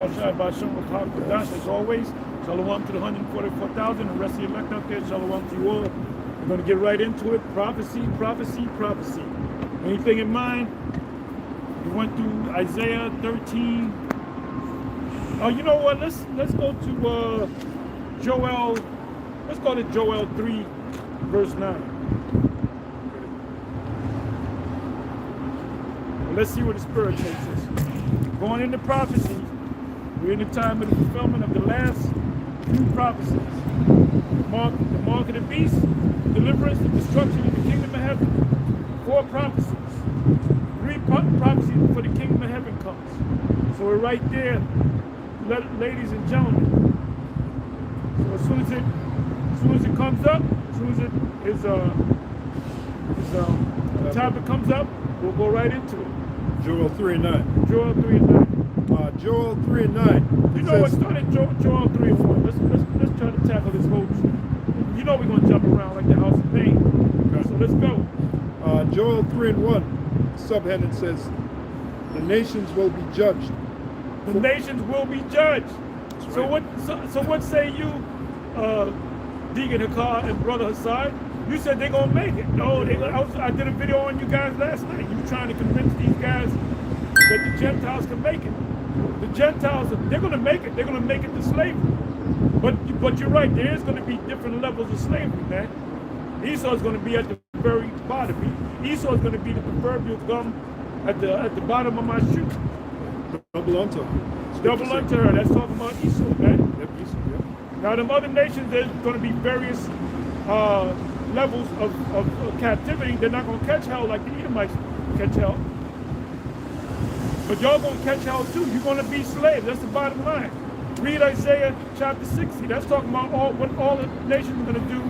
As always, shalom to the 144,000, the rest of the elect out there, shalom to you all. We're going to get right into it. Prophecy, prophecy, prophecy. Anything in mind? We went through Isaiah 13. Oh, you know what? Let's go to Joel. Let's go to Joel 3, verse 9. Well, let's see where the Spirit takes us. Going into prophecy. We're in the time of the fulfillment of the last few prophecies. The mark of the beast, deliverance, the destruction of the kingdom of heaven. 4 prophecies. 3 prophecies before the kingdom of heaven comes. So we're right there, ladies and gentlemen. So as soon as it comes up, as soon as the topic comes up, we'll go right into it. Joel 3 and 9. Joel 3 and 9. Joel 3 and 9. You know what started Joel 3 and 1. Let's try to tackle this whole. You know we're going to jump around like the house of pain. Okay. So let's go. Joel 3 and 1. Subheading says, the nations will be judged. The nations will be judged. Right. So what say you, Deacon Hakar and Brother Hassad? You said they're going to make it. No, I did a video on you guys last night. You trying to convince these guys that the Gentiles can make it. The Gentiles, they're going to make it. They're going to make it to slavery. But you're right. There is going to be different levels of slavery, man. Esau is going to be at the very bottom. Esau is going to be the proverbial gum at the bottom of my shoe. Double unto her. Double unto her. That's talking about Esau, man. Yep, Esau, yep. Now, the other nations, there's going to be various levels of captivity. They're not going to catch hell like the Edomites catch hell. But y'all going to catch hell too. You're going to be slaves. That's the bottom line. Read Isaiah chapter 60. That's talking about what all the nations are going to do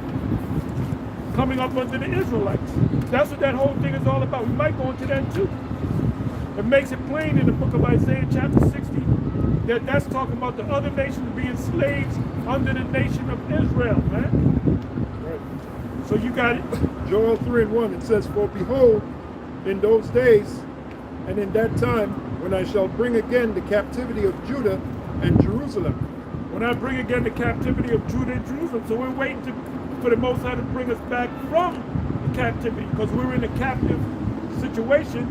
coming up under the Israelites. That's what that whole thing is all about. We might go into that too. It makes it plain in the book of Isaiah chapter 60 that that's talking about the other nations being slaves under the nation of Israel, man. Right. So you got it. Joel 3 and 1, it says, for behold, in those days and in that time, when I shall bring again the captivity of Judah and Jerusalem. When I bring again the captivity of Judah and Jerusalem. So we're waiting for the Most High to bring us back from the captivity, because we're in a captive situation.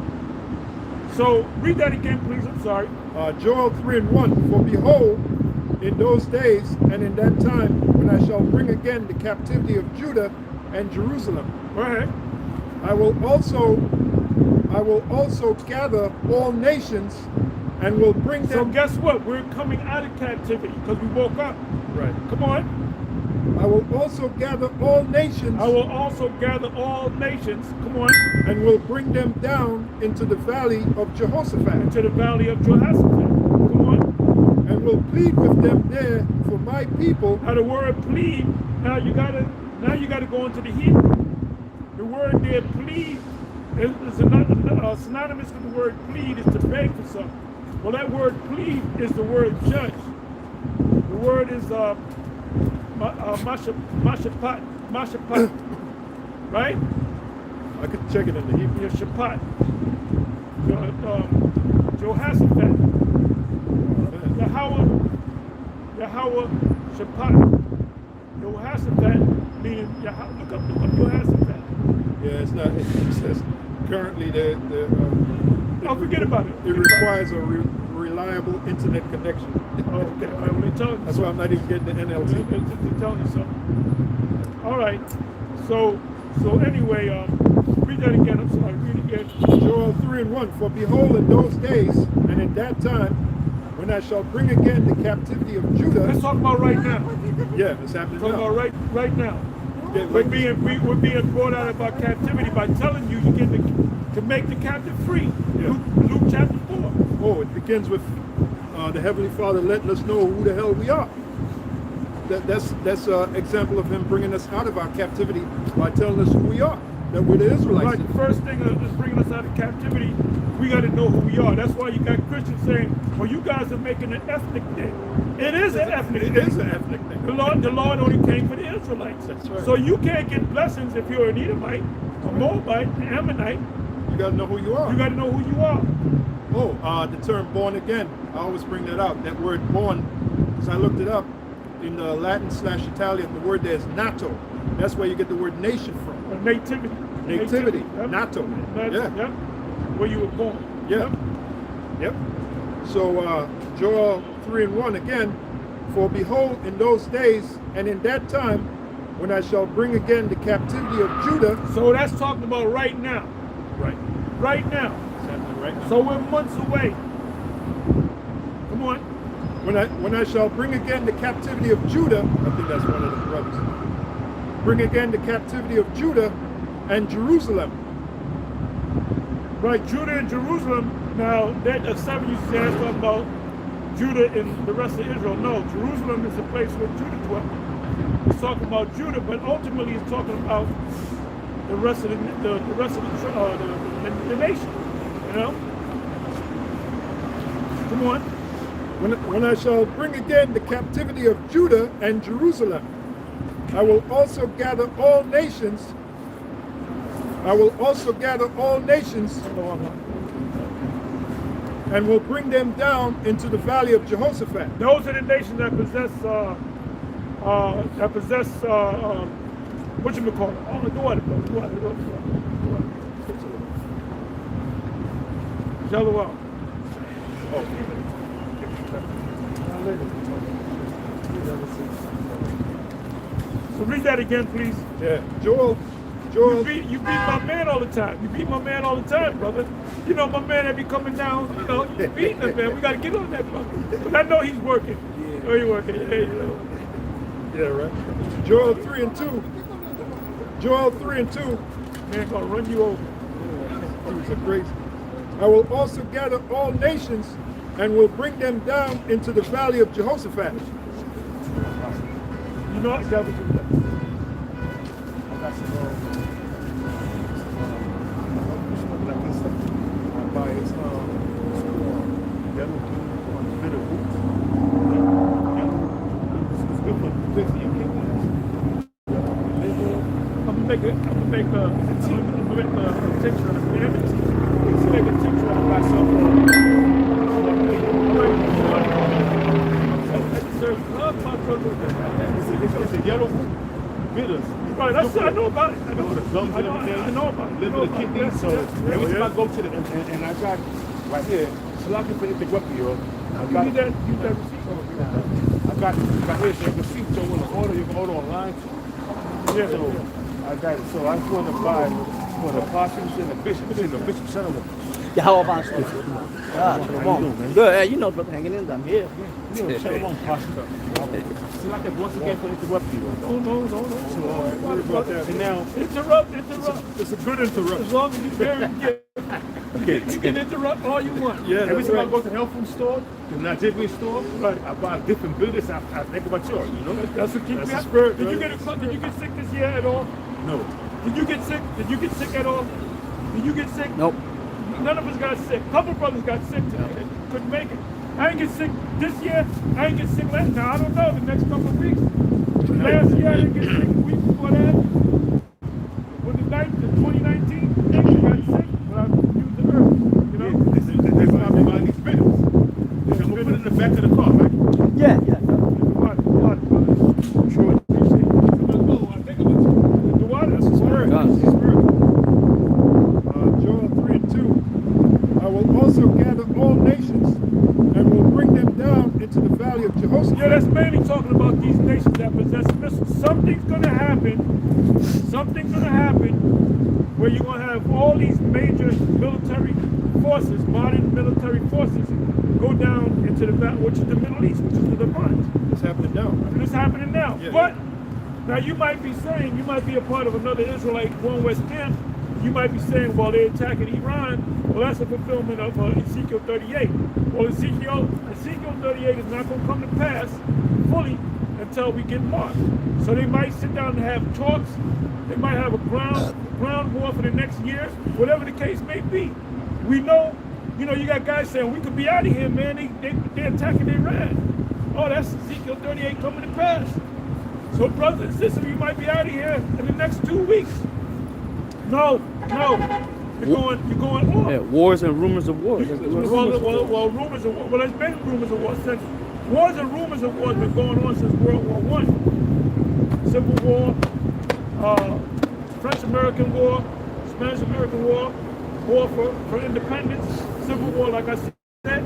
So read that again, please. I'm sorry. Joel 3 and 1. For behold, in those days and in that time, when I shall bring again the captivity of Judah and Jerusalem. Go ahead. I will also gather all nations and will bring them. So guess what? We're coming out of captivity because we woke up. Right. Come on. I will also gather all nations. I will also gather all nations. Come on. And will bring them down into the valley of Jehoshaphat. Into the valley of Jehoshaphat. Come on. And will plead with them there for my people. Now the word plead. Now you gotta go into the Hebrew. The word there, plead, is synonymous with the word plead is to beg for something. Well, that word plead is the word judge. The word is mashapat, right? I could check it in the Hebrew. Yeah, shapat. Jehoshaphat. Yahweh, shapat. Jehoshaphat meaning look up Jehoshaphat. Yeah, it's not. It says currently forget about it. It requires a reliable internet connection. Oh, okay. All right, that's why I'm not even getting the NLT. They're telling you something. All right. So anyway, read that again. I'm sorry. Read it again. Joel 3 and 1. For behold, in those days and in that time, when I shall bring again the captivity of Judah. Let's talk about right now. Yeah, it's happening now. Talk about right now. Yeah, we're being brought out of our captivity by telling you get to make the captive free. Yeah. Luke chapter 4. Oh, it begins with the Heavenly Father letting us know who the hell we are. That's an example of Him bringing us out of our captivity by telling us who we are. That we're the Israelites. Right. The first thing is bringing us out of captivity. We got to know who we are. That's why you got Christians saying, "Well, you guys are making an ethnic thing." It is an ethnic thing. It is an ethnic thing. The Lord only came for the Israelites. That's right. So you can't get blessings if you're an Edomite, a Moabite, an Ammonite. You got to know who you are. You got to know who you are. The term born again. I always bring that out. That word born, because I looked it up in the Latin/Italian, the word there is nato. That's where you get the word nation from. Nativity. Nativity. Yep. Nato. Yeah. Yep. Where you were born. Yeah. Yep. So Joel 3:1 again. For behold, in those days and in that time, when I shall bring again the captivity of Judah. So that's talking about right now. Right. Right now. It's happening right now. So we're months away. Come on. When I shall bring again the captivity of Judah, I think that's one of the brothers. Bring again the captivity of Judah and Jerusalem. Right, Judah and Jerusalem. Now that 7 you said talking about Judah and the rest of Israel. No, Jerusalem is the place where Judah dwelt. It's talking about Judah, but ultimately it's talking about the rest of the nation. You know. Come on. When I shall bring again the captivity of Judah and Jerusalem, I will also gather all nations. And will bring them down into the valley of Jehoshaphat. Those are the nations that possess what you call it? Oh, the water. Shalom. So read that again, please. Yeah, Joel. You beat my man all the time. You beat my man all the time, brother. You know my man that be coming down. You know, you beating us, man. We gotta get on that, brother. But I know he's working. Yeah. Oh, he's working. Yeah, you know. Yeah, right. Joel 3:2. Joel 3:2. Man, gonna run you over. It's a crazy. I will also gather all nations and will bring them down into the valley of Jehoshaphat. You know I got to do that. I'm gonna make a picture of it. Let's make a picture of myself. It's a yellow bitters. Right, that's I know about it. I know the gums and everything. I know about it. Live with the kidney. So every time I go to the and I got right here, so I can finish the rugby, yo. You need that receipt. I got here, so you can see. So when you can order online too. Yeah. So I got it. So I'm going to buy for the parsons and the bishops in the bishop settlement. Yeah, how about you? Good. Hey, you know what's hanging in them here. You know, shalom parsons. So like that once again for interrupt you. No. Worry about that. And now Interrupt. It's a good interruption. As long as you very good. You can interrupt all you want. Yeah, every that's time I right. go to the health food store, the Nigerian store, Right. I buy different buildings. I think about yours, you know? That's what keeps That's me the up. spirit, Did you right? get sick this year at all? No. Did you get sick? Did you get sick at all? Did you get sick? Nope. None of us got sick. A couple brothers got sick today. They couldn't make it. I didn't get sick this year. I didn't get sick last. Now I don't know the next couple of weeks. Last year I didn't get sick. The week before that, when the 2019, I got sick, but I used the herb. You know. This is why I'm buying these bitters. I'm gonna put it in the back of the car, right? Yeah. Sure. I think it was the water. That's the spirit. God. That's the spirit. Joel 3:2. I will also gather all nations and will bring them down into the valley of Jehoshaphat. Yeah, that's mainly talking about these nations that possess missiles. Something's gonna happen where you're gonna have all these major military forces, modern military forces, go down into the valley, which is the Middle East, which is the Levant. It's happening now. And it's happening now. Yeah. But now you might be saying, you might be a part of another Israelite One West camp. You might be saying, well, they're attacking Iran. Well, that's a fulfillment of Ezekiel 38. Well, Ezekiel 38 is not going to come to pass fully until we get marked. So they might sit down and have talks. They might have a ground war for the next year, whatever the case may be. We know, you got guys saying, we could be out of here, man. They're attacking Iran. Oh, that's Ezekiel 38 coming to pass. So brothers and sisters, you might be out of here in the next 2 weeks. No. You're going off. Yeah, wars and rumors of wars. That's what rumors of wars. Well, rumors of war. Well, there's been rumors of war since wars and rumors of war have been going on since World War I. Civil War, French-American War, Spanish-American War, war for independence, Civil War, like I said,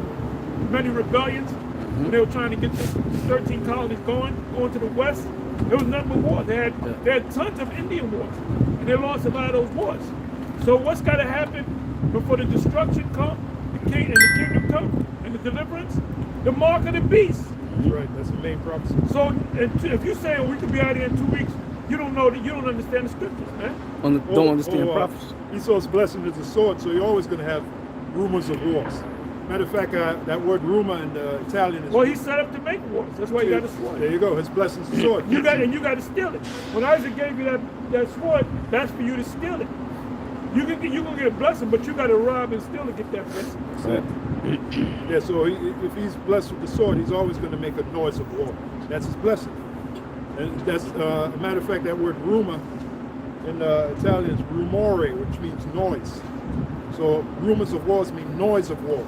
many rebellions. When they were trying to get the 13 colonies going to the west, there was nothing but war. They had tons of Indian wars, and they lost a lot of those wars. So what's got to happen before the destruction comes, the kingdom comes, and the deliverance? The mark of the beast. That's right. That's the main prophecy. So if you say we could be out here in 2 weeks, you don't know that you don't understand the scriptures, man. Don't understand prophecy. Esau's blessing is a sword, so you're always going to have rumors of wars. Matter of fact, that word rumor in Italian is... Well, he's set up to make wars. That's why he got a sword. There you go. His blessing's a sword. You got to steal it. When Isaac gave you that sword, that's for you to steal it. You can get a blessing, but you got to rob and steal to get that blessing. Yeah, so if he's blessed with the sword, he's always going to make a noise of war. That's his blessing. And that's, a matter of fact, that word rumor in Italian is rumore, which means noise. So rumors of wars mean noise of war.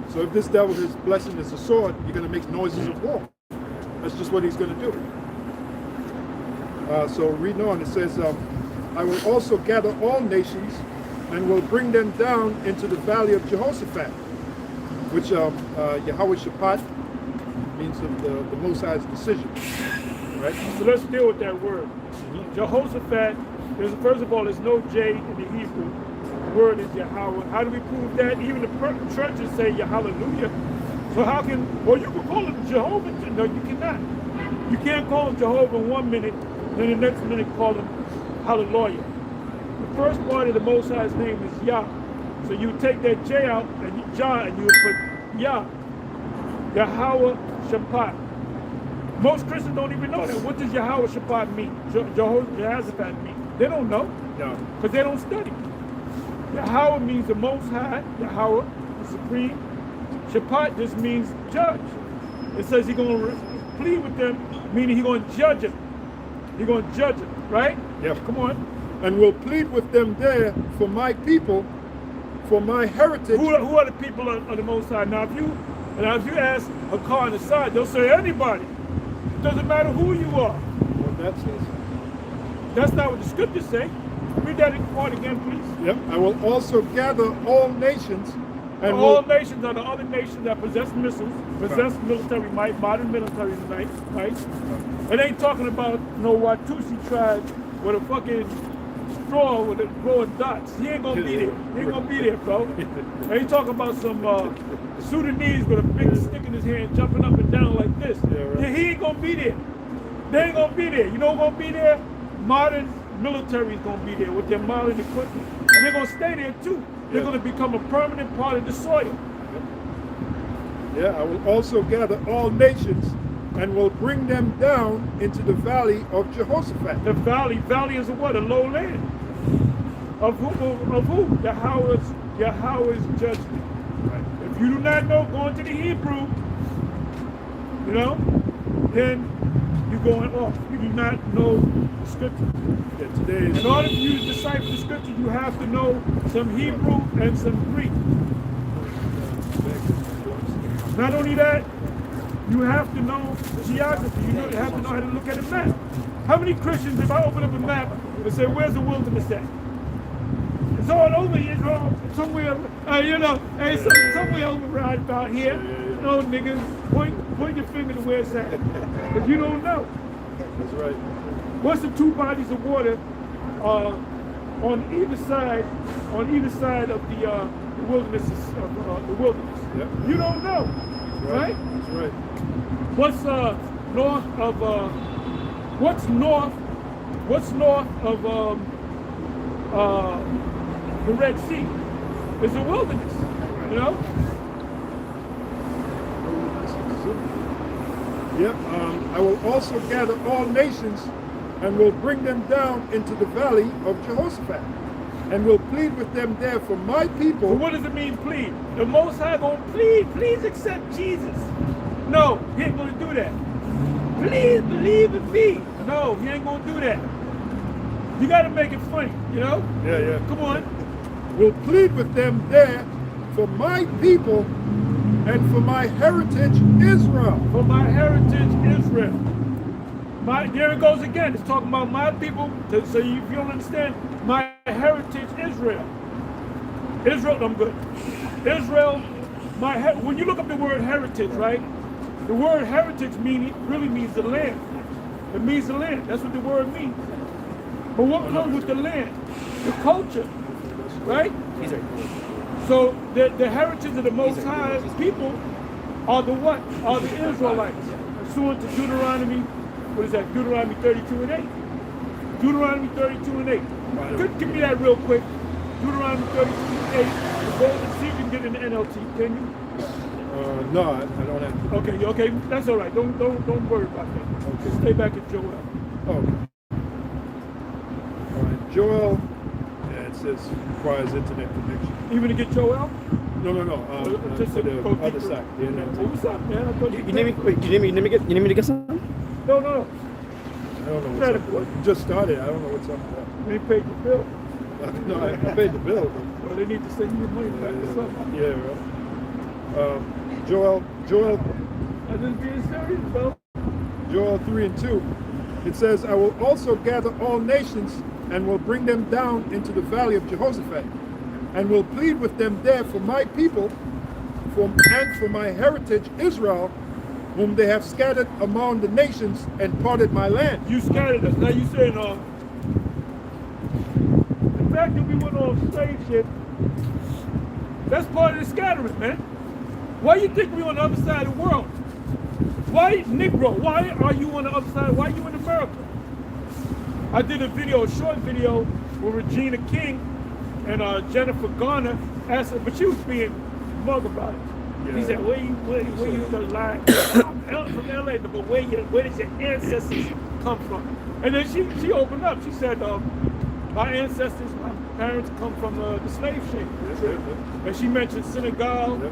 So if this devil, his blessing is a sword, you're going to make noises of war. That's just what he's going to do. So reading on, it says, I will also gather all nations and will bring them down into the valley of Jehoshaphat, which Yahweh Shaphat means the Most High's decision. Right? So let's deal with that word. Jehoshaphat, first of all, there's no J in the Hebrew. The word is Yahweh. How do we prove that? Even the churches say Hallelujah. So how can, well, you can call him Jehovah. No, you cannot. You can't call him Jehovah 1 minute, then the next minute call him Hallelujah. The first part of the Most High's name is Yah. So you take that J out and Jah, and you would put Yah. Yahweh Shaphat. Most Christians don't even know that. What does Yahweh Shaphat mean? Jehoshaphat mean? They don't know. No. Because they don't study. Yahweh means the Most High. Yahweh, the Supreme. Shaphat just means judge. It says he's going to plead with them, meaning he's going to judge them. He's going to judge them, right? Yeah. Come on. And will plead with them there for my people, for my heritage. Who are the people of the Most High? Now, if you ask a car on the side, they'll say anybody. It doesn't matter who you are. What that says. That's not what the scriptures say. Read that part again, please. Yep. I will also gather all nations. And all nations are the other nations that possess missiles, possess military might, modern military might. It ain't talking about no Watusi tribe with a fucking straw with a row of dots. He ain't gonna be there. He ain't gonna be there, bro. And he talking about some Sudanese with a big stick in his hand jumping up and down like this. Yeah, he ain't gonna be there. They ain't gonna be there. You know what's gonna be there? Modern military is gonna be there with their modern equipment. And they're gonna stay there too. They're going to become a permanent part of the soil. Yeah, I will also gather all nations and will bring them down into the valley of Jehoshaphat. The valley is a what? A low land. Of who? Yahweh's judgment. Right. If you do not know, going to the Hebrew, then you're going off. You do not know the scripture. In order for you to decipher the scripture, you have to know some Hebrew and some Greek. Not only that, you have to know geography. You have to know how to look at a map. How many Christians, if I open up a map and say, where's the wilderness at? It's all over here, somewhere, somewhere over right about here. No, niggas, point your finger to where it's at. If you don't know. That's right. What's the two bodies of water on either side of the wilderness? The wilderness. Yep. You don't know, right? That's right. What's north of the Red Sea? It's a wilderness, Yep. I will also gather all nations and will bring them down into the valley of Jehoshaphat, and will plead with them there for my people. Well, what does it mean, plead? The Most High gonna please accept Jesus. No, he ain't gonna do that. Please believe in me. No, he ain't gonna do that. You gotta make it funny, Yeah. Come on. will plead with them there for my people and for my heritage Israel. For my heritage Israel. There it goes again. It's talking about my people. So if you don't understand, my heritage Israel. Israel, I'm good. Israel, when you look up the word heritage, right? The word heritage really means the land. It means the land. That's what the word means. But what comes with the land? The culture, right? So the heritage of the Most High people are the what? Are the Israelites. Pursuant to Deuteronomy, what is that? Deuteronomy 32 and 8. Deuteronomy 32 and 8. Give me that real quick. Deuteronomy 32 and 8. Go and see if you can get in the NLT. Can you? No, I don't have to. Okay, that's all right. Don't worry about that. Okay. Stay back at Joel. Okay. All right, Joel. Yeah, it says requires internet connection. Even to get Joel? No. Just to the go other deeper. side. The NLT. Oh, what's up, man? I thought You need me to get some? No. I don't know what's up. You just started. I don't know what's up with that. They paid the bill. No, I paid the bill. Well, they need to send you money back or something. Yeah, right. Joel, I'm just being serious, bro. Joel 3 and 2. It says, I will also gather all nations and will bring them down into the valley of Jehoshaphat, and will plead with them there for my people and for my heritage Israel, whom they have scattered among the nations and parted my land. You scattered us. Now you saying, the fact that we went on slave ship, that's part of the scattering, man. Why you think we on the other side of the world? Why, Negro, why are you on the other side? Why are you in America? I did a short video with Regina King and Jennifer Garner, but she was being smug about it. Yeah. He said, where you the line? I'm from LA, but where did your ancestors come from? And then she opened up. She said, my ancestors, my parents come from the slave ship. And she mentioned Senegal. Yep.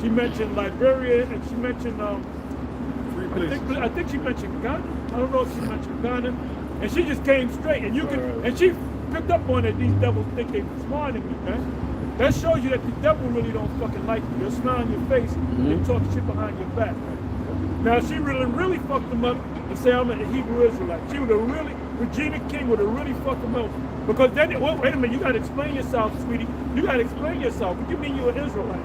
She mentioned Liberia, and she mentioned, I think she mentioned Ghana. I don't know if she mentioned Ghana. And she just came straight, and and she picked up on it. These devils think they smarter than me, man. That shows you that the devil really don't fucking like you. They'll smile on your face and talk shit behind your back. Now, she really fucked them up and say I'm a Hebrew Israelite. She would have Regina King would have really fucked them up. Because then, wait a minute, you got to explain yourself, sweetie. You got to explain yourself. What do you mean you're an Israelite?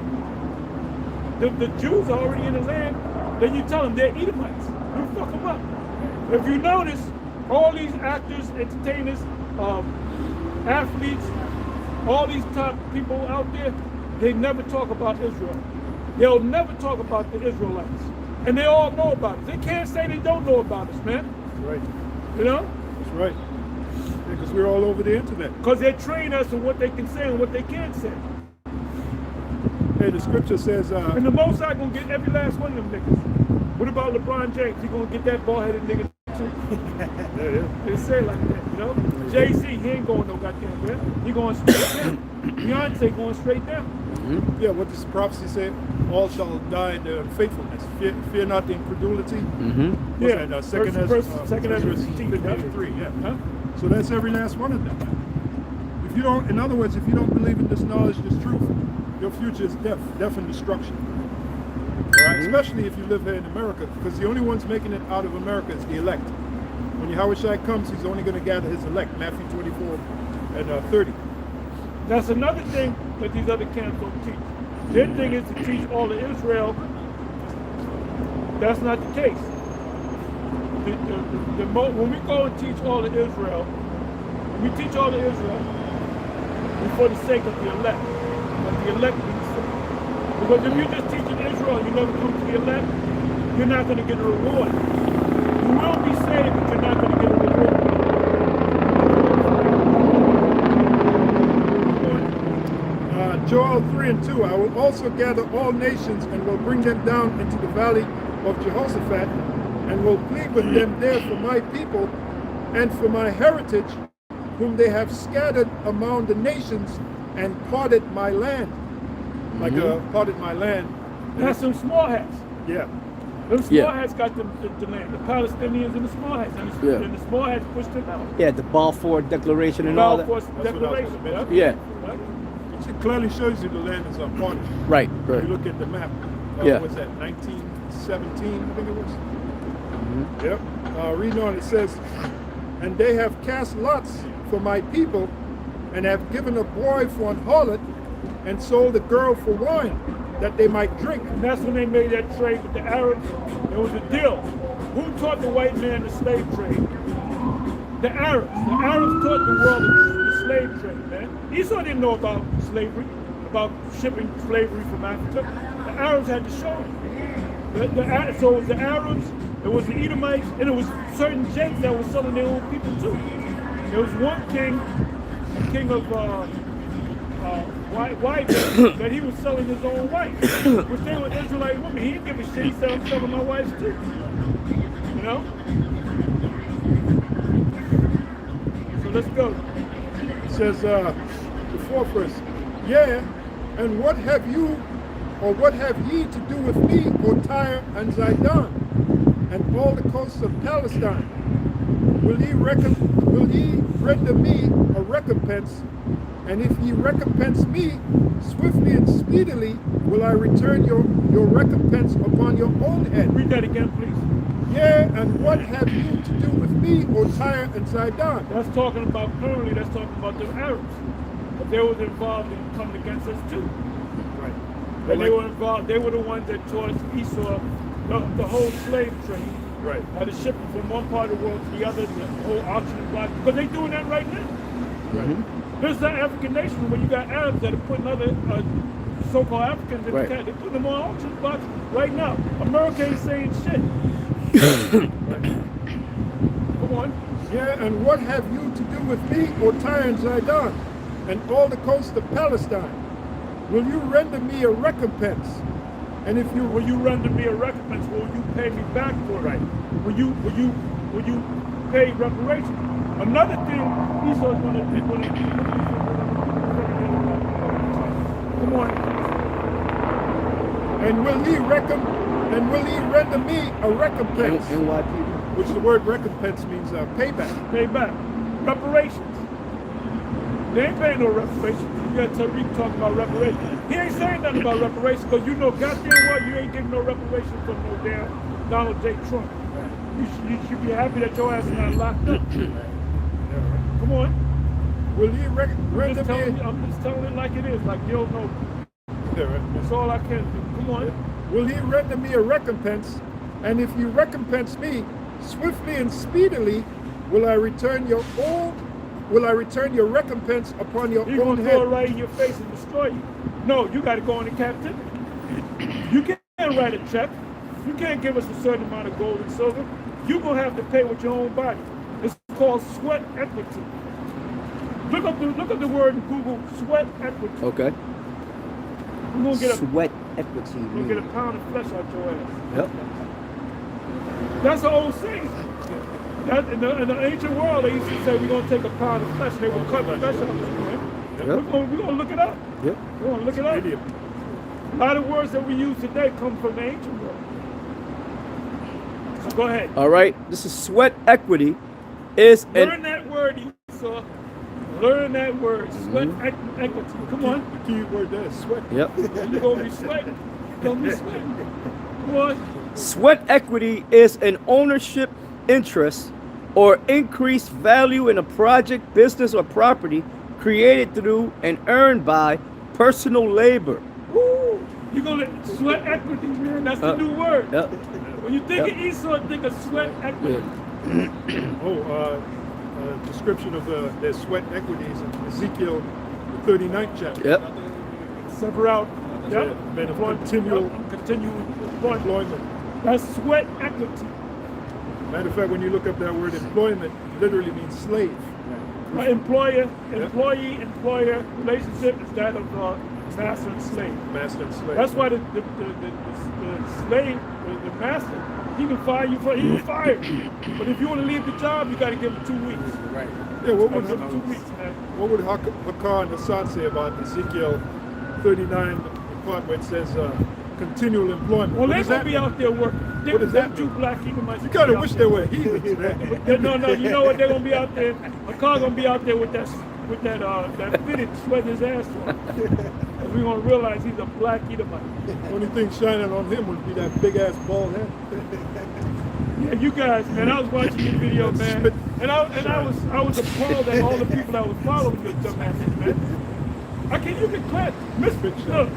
The Jews are already in the land, then you tell them they're Edomites. You fuck them up. If you notice, all these actors, entertainers, athletes, all these top people out there, they never talk about Israel. They'll never talk about the Israelites. And they all know about it. They can't say they don't know about us, man. That's right. You know? That's right. Because we're all over the internet. Because they train us on what they can say and what they can't say. Hey, the scripture says... and the Most High gonna get every last one of them niggas. What about LeBron James? He gonna get that bald-headed nigga too? Yeah. They say it like that, you know? Jay-Z, he ain't going no goddamn way. He going straight down. Beyonce going straight down. Yeah, what does prophecy say? All shall die in their faithfulness. Fear not the incredulity. Yeah, that? Second Ezra 3. Yeah. Huh? So that's every last one of them. If you don't, in other words, if you don't believe in this knowledge, this truth, your future is death and destruction. All right? Especially if you live here in America, because the only ones making it out of America is the elect. When Yahweh Shai comes, he's only going to gather his elect. Matthew 24 and 30. That's another thing that these other camps don't teach. Their thing is to teach all of Israel. That's not the case. When we go and teach all of Israel, we teach all of Israel for the sake of the elect. But the elect be saved. Because if you're just teaching Israel and you never come to the elect, you're not going to get a reward. You will be saved, but you're not going to get a reward. Joel 3 and 2, I will also gather all nations and will bring them down into the valley of Jehoshaphat and will plead with them there for my people and for my heritage, whom they have scattered among the nations and parted my land. Like parted my land. That's some small hats. Yeah. Them small hats got the land. The Palestinians and the small hats. And the small hats pushed them out. Yeah, the Balfour Declaration and all that. Balfour Declaration. Yeah. Right? It clearly shows you the land is appointed. Right, If right. you look at the map. Yeah. What's that? 1917, I think it was. Yep. Reading on, it says, and they have cast lots for my people, and have given a boy for an harlot, and sold a girl for wine, that they might drink. And that's when they made that trade with the Arabs. It was a deal. Who taught the white man the slave trade? The Arabs. The Arabs taught the world the slave trade, man. Esau didn't know about slavery, about shipping slavery from Africa. The Arabs had to show him. So it was the Arabs, it was the Edomites, and it was certain gents that were selling their own people too. There was one king, a king of white that he was selling his own wife, which they were Israelite women. He didn't give a shit. He said, I'm selling my wives too. You know? So let's go. It says, the fourth verse, yeah, and what have you, or what have ye to do with me, O Tyre and Zidon, and all the coasts of Palestine? Will ye render me a recompense? And if ye recompense me, swiftly and speedily will I return your recompense upon your own head. Read that again, please. Yeah, and what have you to do with me, O Tyre and Zidon? That's talking about, currently, that's talking about the Arabs. But they was involved in coming against us too. Right. And they were involved, they were the ones that taught Esau the whole slave trade. Right. How to ship them from one part of the world to the other, the whole auction block. Because they're doing that right now. Right. There's that African nation where you got Arabs that are putting other so-called Africans in Right. the they're putting them on auction blocks right now. America ain't saying shit. Come on. Yeah, and what have you to do with me, O Tyre and Zidon, and all the coast of Palestine? Will you render me a recompense? And if you Will you render me a recompense? Will you pay me back for it? Right. Will you pay reparations? Another thing Esau's gonna come on. and will ye render me a recompense? NYP. Which the word recompense means payback. Pay back. Reparations. They ain't paying no reparations. You gotta tell Reed talking about reparations. He ain't saying nothing about reparations because you know goddamn well you ain't getting no reparations from no damn Donald J. Trump. You should be happy that your ass is not locked up. Come on. Will ye I'm render just, me I'm just telling it like it is, like you don't know. That's all I can do. Come on. Will ye render me a recompense? And if you recompense me, swiftly and speedily will I return your recompense upon your He's own gonna throw it head. right in your face and destroy you. No, you gotta go into captivity. You can't write a check. You can't give us a certain amount of gold and silver. You're gonna have to pay with your own body. It's called sweat equity. Look up the word in Google, sweat equity. Okay. We're gonna get a Sweat equity. You'll get a pound of flesh out your ass. Yep. That's the old saying. That, in the ancient world, they used to say, we're going to take a pound of flesh. They would cut the flesh out of you, man. Yep. We're going to look it up. Yep. We're going to look it up. Idiom. A lot of words that we use today come from the ancient world. So go ahead. All right. This is sweat equity. Is Learn an that word, Esau. Learn that word. Sweat equity. Come on. The key word there is sweat. yep. You're going to be sweating. You're going to be sweating. Come on. Sweat equity is an ownership interest or increased value in a project, business, or property created through and earned by personal labor. Woo. You're going to sweat equity, man. That's the new word. Yep. When you think of Esau, think of sweat equity. Description of their sweat equities in Ezekiel, the 39th chapter. Yep. Sever out. Yep. Been a continual employment. That's sweat equity. Matter of fact, when you look up that word employment, it literally means slave. Employer, employee, employer relationship is that of master and slave. Master and slave. That's why the slave, the master, he can fire you for, he can fire you. But if you want to leave the job, you got to give him 2 weeks. Right. Yeah, what would Give him 2 weeks, man. What would Hakar and Hassan say about Ezekiel 39, the part where it says continual employment? Well, they're going to be out there working. What does that Two mean? black Edomites. You gotta wish they were heathens, man. No, you know what? They're going to be out there. Hakar going to be out there with with that fitted sweating his ass off. We're gonna realize he's a black Edomite. Only thing shining on him would be that big ass bald head. Yeah, you guys, man, I was watching your video, man, and I was appalled at all the people that was following your dumbasses, man. I can't even clap. Look,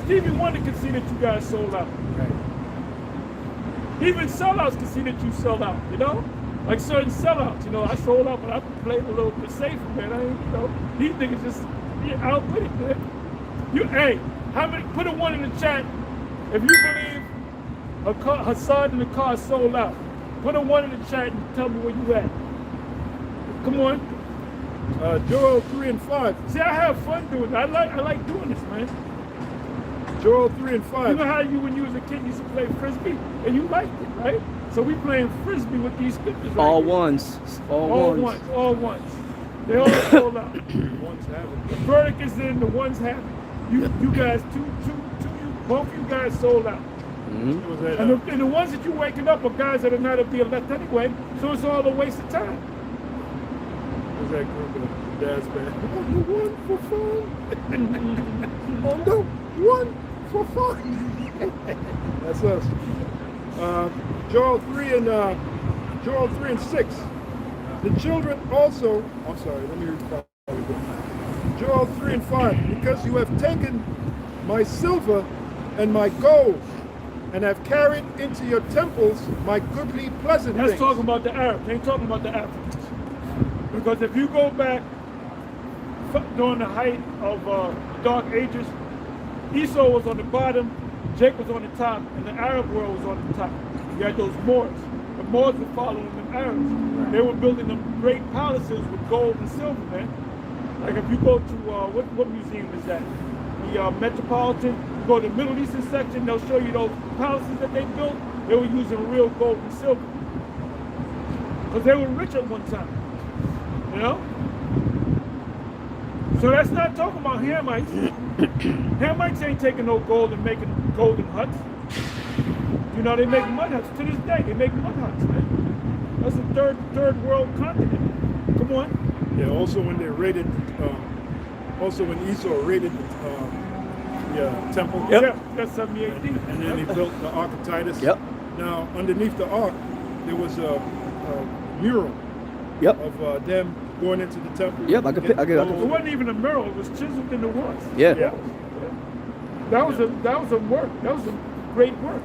Stevie Wonder can see that you guys sold out. Right. Even sellouts can see that you sell out, you know? Like certain sellouts, you know, I sold out, but I played a little bit safer, man. I ain't, you know, these niggas just out with it, man. Hey, how many? Put a 1 in the chat if you believe Hassan in the car sold out. Put a 1 in the chat and tell me where you at. Come on. Joel 3 and 5. See, I have fun doing it. I like doing this, man. Joel 3 and 5. You know how when you was a kid, used to play frisbee and you liked it, right? So we playing frisbee with these scriptures. All right here. ones. All ones. They all sold out. Ones have it. The verdict is in. The ones have it. You guys, both you guys sold out. Mhm. Was that, And the ones that you waking up are guys that are not of the elect anyway, so it's all a waste of time. was that group of dad's band? On the 1 for fun. On the 1 for fun. That's us. Joel 3 and 6. The children also. I'm sorry. Let me read. Joel 3 and 5. Because you have taken my silver and my gold, and have carried into your temples my goodly pleasant That's things. talking about the Arabs. They ain't talking about the Africans. Because if you go back during the height of Dark Ages, Esau was on the bottom, Jacob was on the top, and the Arab world was on the top. You had those Moors. The Moors were following the Arabs. They were building them great palaces with gold and silver, man. Like if you go to, what museum is that? The Metropolitan, you go to the Middle Eastern section, they'll show you those palaces that they built. They were using real gold and silver. Because they were rich at one time. You know? So that's not talking about Hamites. Hamites ain't taking no gold and making golden huts. You know, they make mud huts to this day. They make mud huts, man. That's a third world continent. Come on. Yeah, also when they raided, also when Esau raided the temple. Yep. Yeah, that's 70 AD. And then he built the Ark of Titus. Yep. Now, underneath the Ark, there was a mural Yep. of them going into the temple. Yep, I can. It wasn't even a mural, it was chiseled in the walls. Yeah. That was a work. That was a great work.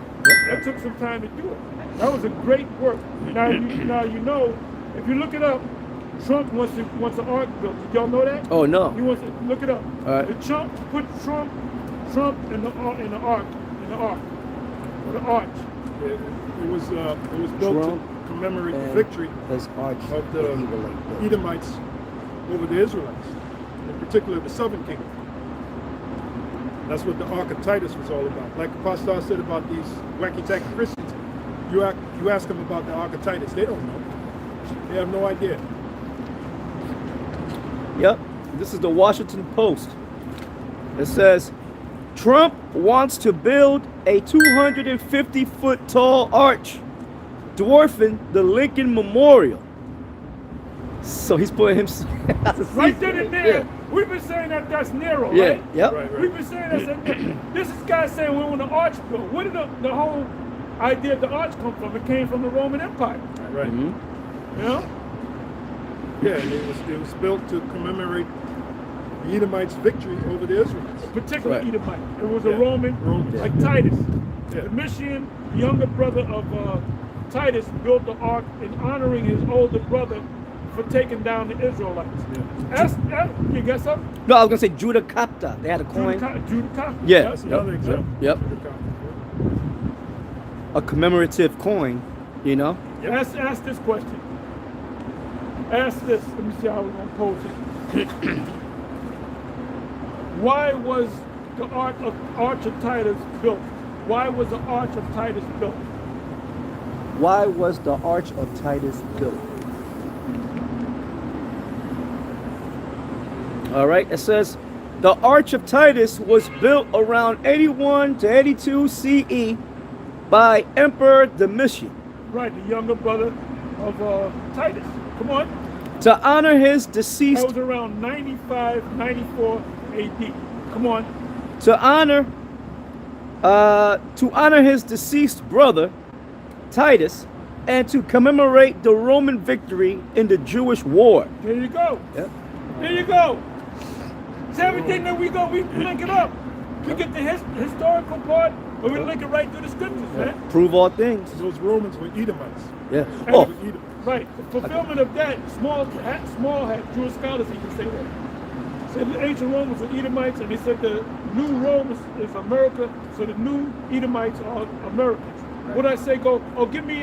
That took some time to do it. That was a great work. Now you know, if you look it up, Trump wants an ark built. Did y'all know that? Oh no. He wants to look it up. All right. The Trump put Trump in the ark, or the arch. It was built Trump to commemorate the and victory his arch of the Edomites over the Israelites, in particular the southern kingdom. That's what the Ark of Titus was all about. Like the pastor said about these wacky-tacky Christians, you ask them about the Ark of Titus, they don't know. They have no idea. Yep. This is the Washington Post. It says, Trump wants to build a 250-foot tall arch, dwarfing the Lincoln Memorial. So he's putting him Right then and there, Yeah. we've been saying that that's Nero, Yeah. right? Yep. Right. We've been saying that's this is guy saying we want the arch built. Where did the whole idea of the arch come from? It came from the Roman Empire. Right. Mhm. You know? Yeah, and it was built to commemorate the Edomites' victory over the Israelites. Particular Right. Edomite. It was a Yeah. Roman, Roman. like Titus. Yeah. The Domitian, the younger brother of Titus, built the ark in honoring his older brother for taking down the Israelites. You got something? No, I was gonna say Judicata. They had a coin. Judicata. Yeah. That's another Yep. example. Yep. A commemorative coin, you know. Ask this question. Ask this. Let me see how we're gonna pose it. Why was the Arch of Titus built? Why was the Arch of Titus built? Why was the Arch of Titus built? All right, it says the Arch of Titus was built around 81 to 82 CE by Emperor Domitian. Right, the younger brother of Titus. Come on. To honor his That deceased, was around 95, 94 AD. Come on. to honor his deceased brother, Titus, and to commemorate the Roman victory in the Jewish war. There you go. Yep. There you go. It's everything that we link it up. We get the historical part, but we link it right through the scriptures, man. Prove all things. Those Romans were Edomites. Yeah. And Oh, right. The fulfillment of that, small had Jewish scholars even say that. Said the ancient Romans were Edomites, and they said the new Rome is America, so the new Edomites are Americans. What I say, go, oh, give me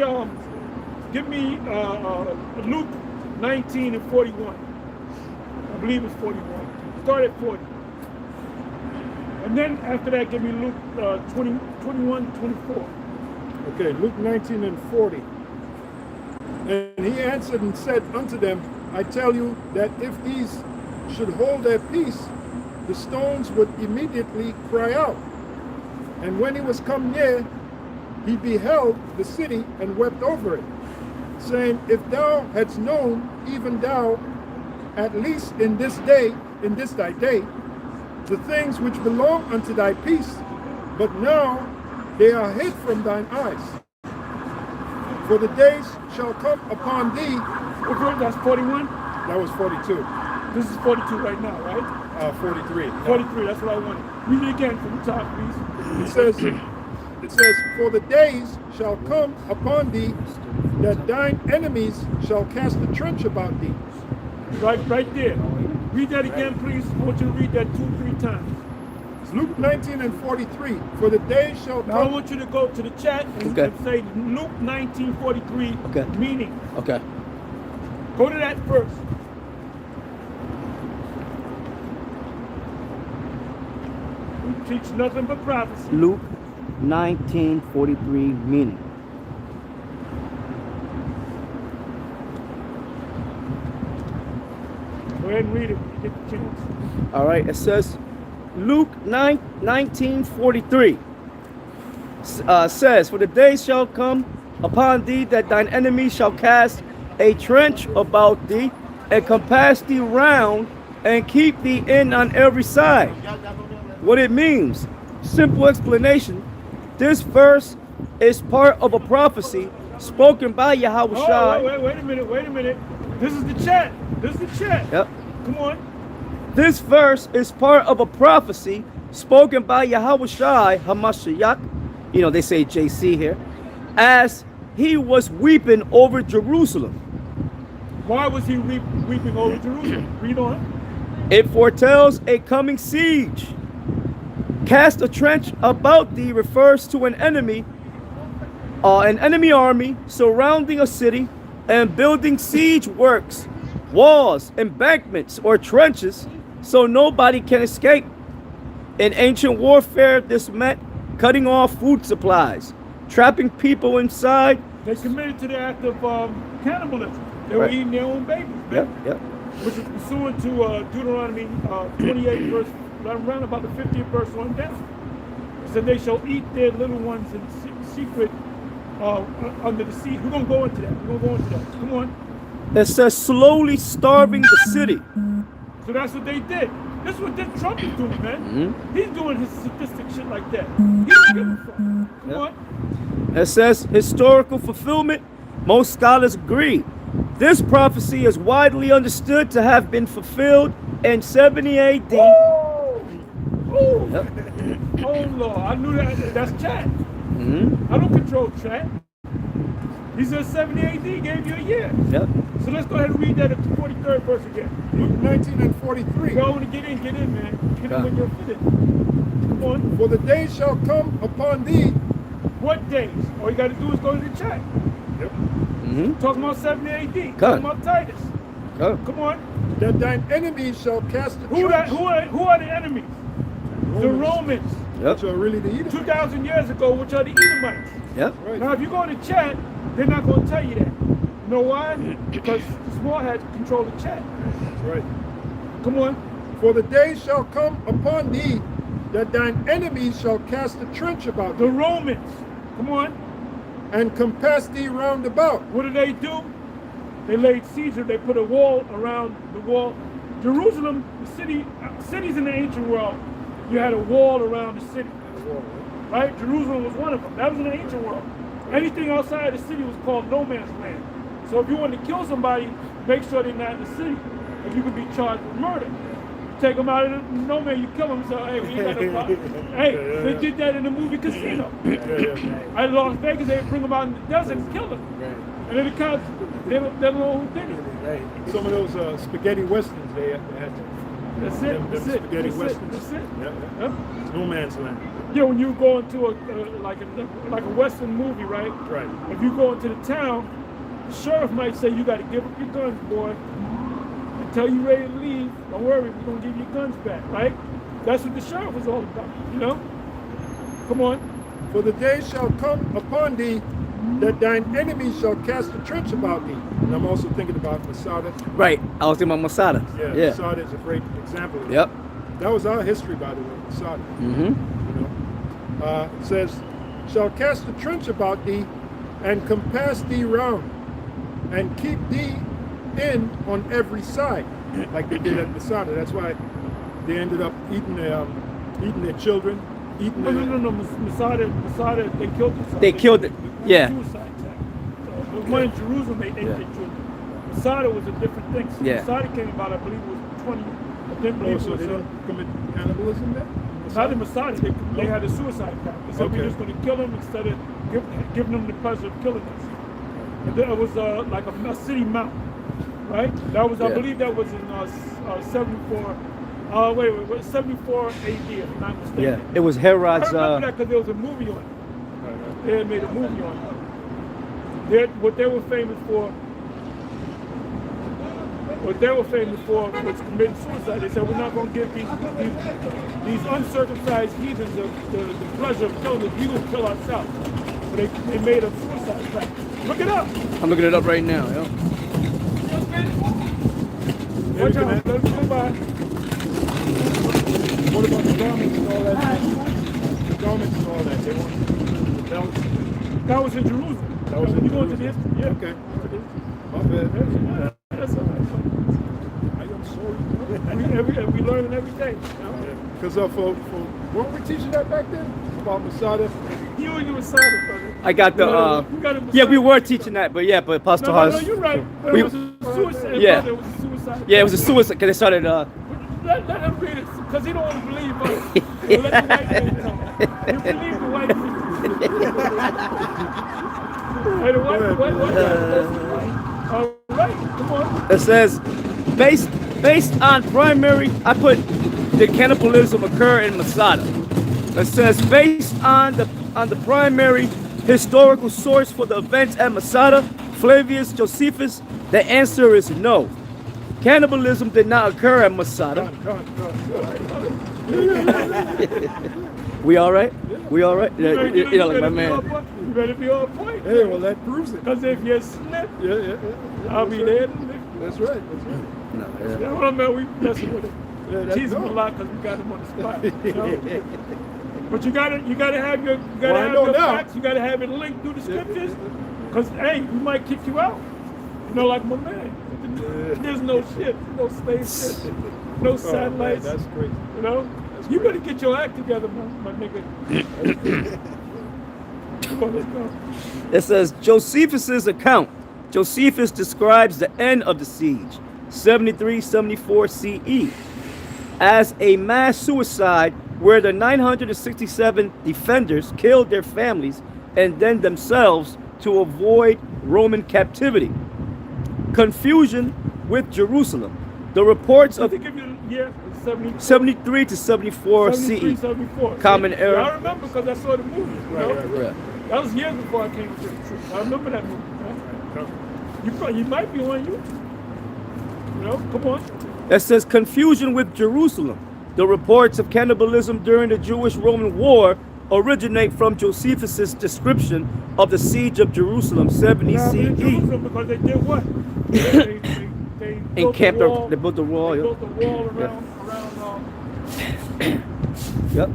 Luke 19 and 41. I believe it's 41. Start at 40. And then after that, give me Luke 21, 24. Okay, Luke 19 and 40. And he answered and said unto them, I tell you that if these should hold their peace, the stones would immediately cry out. And when he was come near, he beheld the city and wept over it, saying, if thou hadst known, even thou, at least in this day, in this thy day, the things which belong unto thy peace, but now they are hid from thine eyes. For the days shall come upon thee. What verse? That's 41? That was 42. This is 42 right now, right? 43. 43, that's what I wanted. Read it again from the top, please. It says, for the days shall come upon thee that thine enemies shall cast a trench about thee. Right there. Read that again, please. I want you to read that 2-3 times. It's Luke 19 and 43. For the days shall Now I come. want you to go to the chat and, Okay. and say Luke 19:43 Okay. meaning. okay. Go to that first. We teach nothing but prophecy. Luke 19:43 meaning. Go ahead and read it when you get the chance. All right, it says Luke 19:43 says, for the days shall come upon thee that thine enemies shall cast a trench about thee and compass thee round and keep thee in on every side. What it means, simple explanation, this verse is part of a prophecy spoken by Yahweh Oh, Shai. wait a minute. This is the chat. Yep. Come on. This verse is part of a prophecy spoken by Yahweh Shai Hamashiach, you know, they say JC here, as he was weeping over Jerusalem. Why was he weeping over Jerusalem? Read on. It foretells a coming siege. Cast a trench about thee refers to an enemy army surrounding a city and building siege works, walls, embankments, or trenches so nobody can escape. In ancient warfare, this meant cutting off food supplies, trapping people inside. They committed to the act of cannibalism. They were Right. eating their own babies, Yep, man. yep. Which is pursuant to Deuteronomy 28 verse, around about the 50th verse on down. It said they shall eat their little ones in secret under the sea. We're going to go into that. Come on. It says slowly starving the city. So that's what they did. This is what Trump is doing, man. He's doing his sadistic shit like that. He don't give a fuck. Come on. It says historical fulfillment. Most scholars agree. This prophecy is widely understood to have been fulfilled in 70 AD. Oh, Yep. oh Lord, I knew that. That's chat. Mhm. I don't control chat. He said 70 AD gave you a year. Yep. So let's go ahead and read that at the 43rd verse again. Luke 19 and 43. Go and get in, man. Get in when you're fitted. Come on. For the days shall come upon thee. What days? All you got to do is go to the chat. Yep. Mhm. Talking about 70 AD. Come. Talking about Titus. Go. Come on. That thine enemies shall cast a Who trench. are the enemies? The Romans. Yep. Which are really the Edomites. 2,000 years ago, which are the Edomites. Yep. Right. Now, if you go to chat, they're not going to tell you that. You know why? Because Small had control of chat. That's right. Come on. For the days shall come upon thee that thine enemies shall cast a trench about The thee Romans. Come on. and compass thee round about. What do? they laid siege. They put a wall around the wall. Jerusalem, the cities in the ancient world, you had a wall around the city, right? Jerusalem was one of them. That was in the ancient world. Anything outside the city was called no man's land. So if you want to kill somebody, make sure they're not in the city. If you could be charged with murder. Take them out of the no man, you kill them. So hey, we ain't got no problem. Hey, they did that in the movie Casino. At Las Vegas, they bring them out in the desert and kill them. And then the cops, they don't know who did it. Some of those spaghetti westerns they had. That's it. Them That's it. spaghetti That's it. westerns. That's it. Yeah. Yep. It's no man's land. Yeah, when you go into like a Western movie, right? Right. If you go into the town, the sheriff might say you got to give up your guns, boy. Until you ready to leave, don't worry, we're gonna give you your guns back, right? That's what the sheriff was all about, you know? Come on. For the day shall come upon thee that thine enemies shall cast a trench about thee. And I'm also thinking about Masada. Right. I was thinking about Masada. Yeah. Masada is a great example of that. Yep. That was our history, by the way, Masada. Mm-hmm. You know, it says, shall cast a trench about thee and compass thee round and keep thee in on every side, like they did at Masada. That's why they ended up eating their children, eating their... No. Masada, they killed himself. They killed it. Yeah. Suicide attack. So the one in Jerusalem, they ate their children. Masada was a different thing. So Yeah. Masada came about, I believe it was 20. I didn't believe so it they was don't commit cannibalism then? not in Masada, they had a suicide attack. They said, Okay. we're just going to kill them instead of giving them the pleasure of killing us. And then it was like a city mount, right? That was, I Yeah. believe that was in 74, 74 AD, if I'm not mistaken. Yeah. It was I Herod's. remember that because there was a movie on it. They had made a movie on it. What they were famous for was committing suicide. They said, we're not going to give these uncircumcised heathens the pleasure of killing us. We're going to kill ourselves. So they made a suicide pact. Look it up. I'm looking it up right now. Yo. Watch out. Let us go by. What about the garments and all that? The garments and all that, they want the belts. That was in Jerusalem. That was in You go into this? Jerusalem. Yeah. Okay. My bad. That's all right. I am sorry. We learning every day. You know? Because for weren't we teaching that back then about Masada? You and you were silent, brother. I got the. You got it Yeah, we were teaching that, but Pastor No, Haas. you're right. But we- it was a suicide. Yeah. Brother, it was a suicide. Yeah, it was a suicide because they started. Let him read it, because he don't want to believe us. So let the white man talk. You believe the white man. Hey, the white man. All right, come on. It says, based on primary. I put did cannibalism occur in Masada? It says based on the primary historical source for the events at Masada, Flavius Josephus. The answer is no. Cannibalism did not occur at Masada. We all right? We all right? Yeah, you know, like my man. You better be on point. Hey, well that proves it. Because if you slip, Yeah. I'll be there. That's right. No, That's what I meant. We messing with it. Yeah, that's Tease him a no. lot because we got him on the spot. You know? But you gotta have your know now. facts. You gotta have it linked through the scriptures. Because hey, we might kick you out. You know, like my man. There's no shit, no space shit, no satellites. That's crazy. You know, you better get your act together, my nigga. Come on, let's go. It says Josephus's account. Josephus describes the end of the siege, 73-74 CE, as a mass suicide where the 967 defenders killed their families and then themselves to avoid Roman captivity. Confusion with Jerusalem. The reports I of think if you year 73 to 74 73, CE. 74. Common Yeah, era. I remember because I saw the movie. You know? Right. That was years before I came to the truth. I remember that movie. Right? You might be on YouTube. You know, come on. That says confusion with Jerusalem. The reports of cannibalism during the Jewish-Roman War originate from Josephus' description of the siege of Jerusalem, 70 Now, in CE. Jerusalem, because they did what? They built Encamped the wall. they built the wall. They Yep. built the wall around. Yep.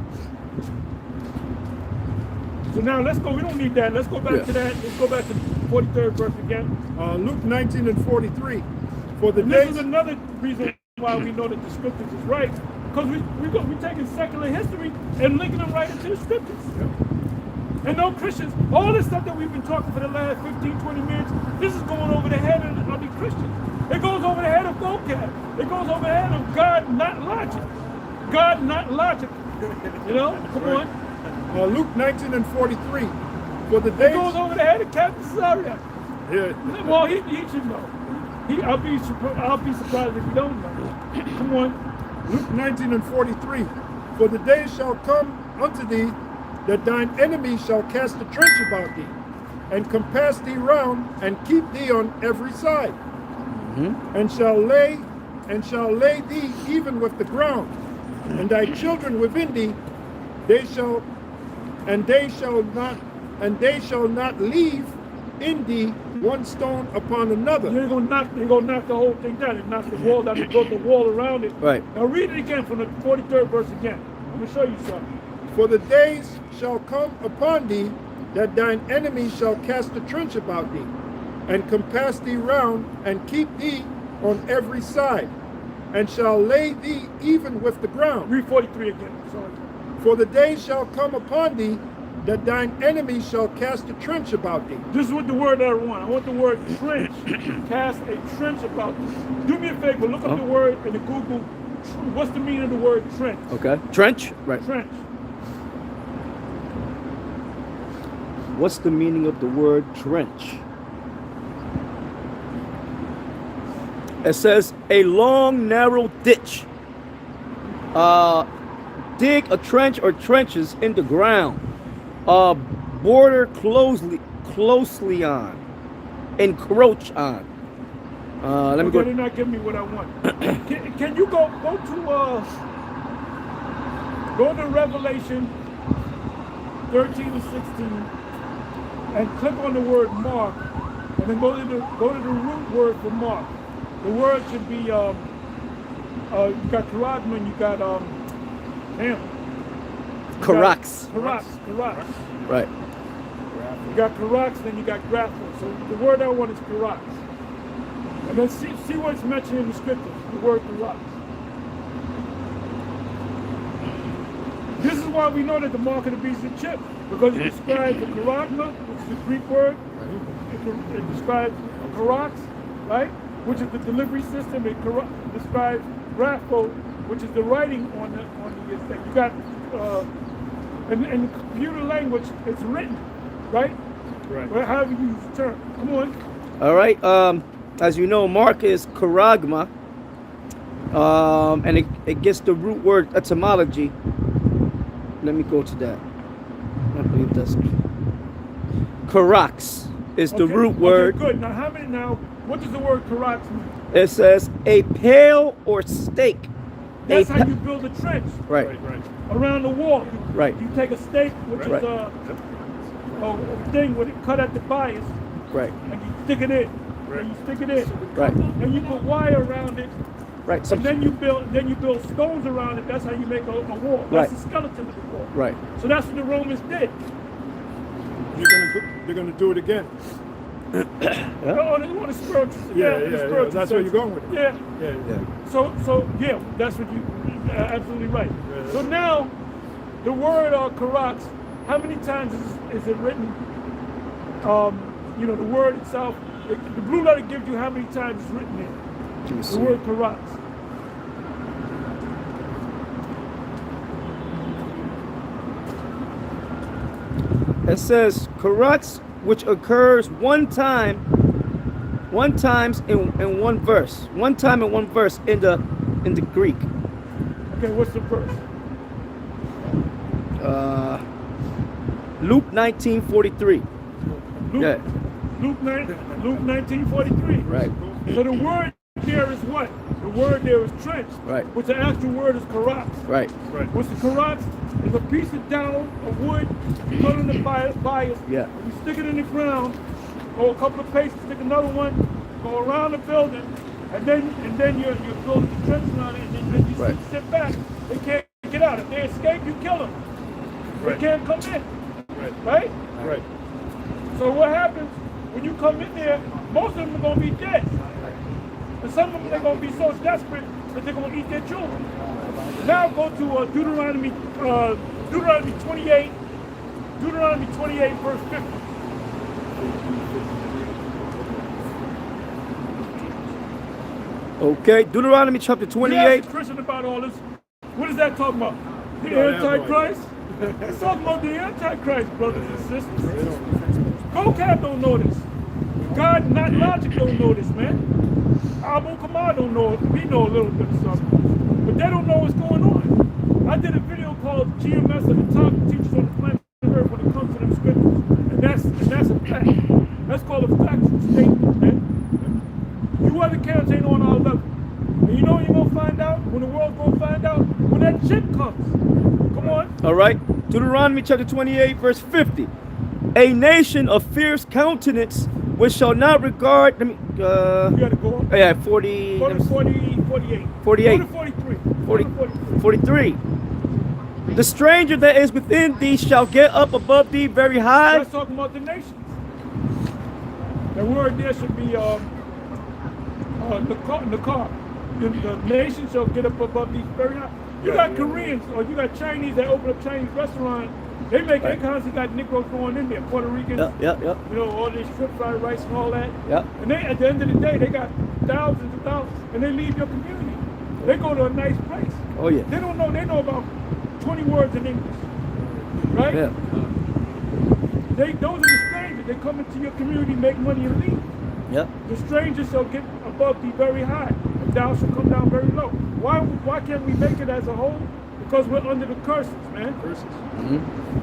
So now let's go. We don't need that. Let's go back to that. Let's go back to the 43rd verse again. Luke 19 and 43. For the And this days. is another reason why we know that the scriptures is right. Because we're taking secular history and linking them right into the scriptures. And no Christians, all this stuff that we've been talking for the last 15, 20 minutes, this is going over the head of the Christians. It goes over the head of vocab. It goes over the head of God, not logic. God, not logic. You know? Come on. Luke 19 and 43. For the It days. goes over the head of Captain Cesario. Yeah. Well, he should know. I'll be surprised if he don't know. Come on. Luke 19 and 43. For the days shall come unto thee that thine enemy shall cast a trench about thee, and compass thee round, and keep thee on every side, and shall lay thee even with the ground, and thy children within thee, they shall not leave in thee one stone upon another. They're gonna knock the whole thing down and knock the wall down and build the wall around it. Right. Now read it again from the 43rd verse again. I'm gonna show you something. For the days shall come upon thee that thine enemy shall cast a trench about thee, and compass thee round, and keep thee on every side, and shall lay thee even with the ground. Read 43 again. Sorry. For the days shall come upon thee that thine enemy shall cast a trench about thee. This is what the word that I want. I want the word trench. Cast a trench about thee. Do me a favor. Look up the word in the Google. What's the meaning of the word trench? Okay. Trench. Right. Trench. What's the meaning of the word trench? It says a long, narrow ditch. Dig a trench or trenches in the ground. Border closely on. Encroach on. Let me go. They're not giving me what I want. Can you go to Revelation 13 and 16 and click on the word mark, and then go to the root word for mark. The word should be you got karagma and you got Karax. Karax. Right. You got karax, then you got grapple. So the word I want is karax. And then see what's mentioned in the scriptures, the word karax. This is why we know that the mark of the beast is a chip, because it describes the karagma, which is the Greek word. It describes karax, right? Which is the delivery system. It describes grapho, which is the writing on the thing. You got in computer language, it's written, right? Right. Or however you use the term. Come on. All right. As you know, mark is karagma, and it gets the root word etymology. Let me go to that. I believe that's karax is the root word. Okay, good. Now, what does the word karax mean? It says a pail or stake. That's how you build a trench. Right. Around the wall. You take a stake, which is a thing with it cut at the bias, Right. and you stick it in. And you stick it in. Right. And you put wire around it. Right. And then you build stones around it. That's how you make a wall. That's the skeleton of the wall. Right. So that's what the Romans did. They're gonna do it again. On a spiritual. Yeah. That's where you're going with it. Yeah. Yeah. So yeah, that's what you absolutely right. Yeah. So now the word karax, how many times is it written? The word itself, the blue letter gives you how many times it's written in. The word karax. It says karax, which occurs one time in one verse. One time in one verse in the Greek. Okay, what's the verse? Luke 19:43. Yeah. Luke 19:43. Right. So the word there is what? The word there is trench. Right. Which the actual word is karax. Right. What's the karax? Is a piece of down, of wood, you put in the bias, Yeah. you stick it in the ground, go a couple of paces, stick another one, go around the building, and then you're building the trench around it, and then you sit back. They can't get out. If they escape, you kill them. They can't come in. Right? Right. So what happens when you come in there, most of them are going to be dead. And some of them are going to be so desperate that they're going to eat their children. Now go to Deuteronomy 28, Deuteronomy 28 verse 50. Okay, Deuteronomy chapter You 28. ask a Christian about all this. What is that talking about? The No, I have no Antichrist? It's talking about the Antichrist, brothers and sisters. Vocab don't know this. God, not logic, don't know this, man. Abu Kamar don't know it. We know a little bit of something. But they don't know what's going on. I did a video called GMS of the top teachers on the planet Earth when it comes to them scriptures. And that's a fact. That's called a factual statement, man. You other cats ain't on our level. And you know you're going to find out? When the world's going to find out? When that chip comes. Come on. All right, Deuteronomy chapter 28 verse 50. A nation of fierce countenance which shall not regard, You got to go up. yeah, 40, Go to 40, 48. 48. Go to 43. 40, Go to 43. 43. The stranger that is within thee shall get up above thee very high. That's talking about the nations. The word there should be Nakar. The nation shall get up above these very high. You got Koreans or you got Chinese that open up Chinese restaurants. They constantly got Negroes going in there, Puerto Ricans. Yep. You know, all this strip fried rice and all that. Yep. And they, at the end of the day, they got thousands and thousands, and they leave your community. They go to a nice place. Oh yeah. They don't know. They know about 20 words in English, right? Yeah. Those are the strangers. They come into your community, make money, and leave. Yep. The strangers shall get above thee very high, and thou shalt come down very low. Why can't we make it as a whole? Because we're under the curses, man. Curses.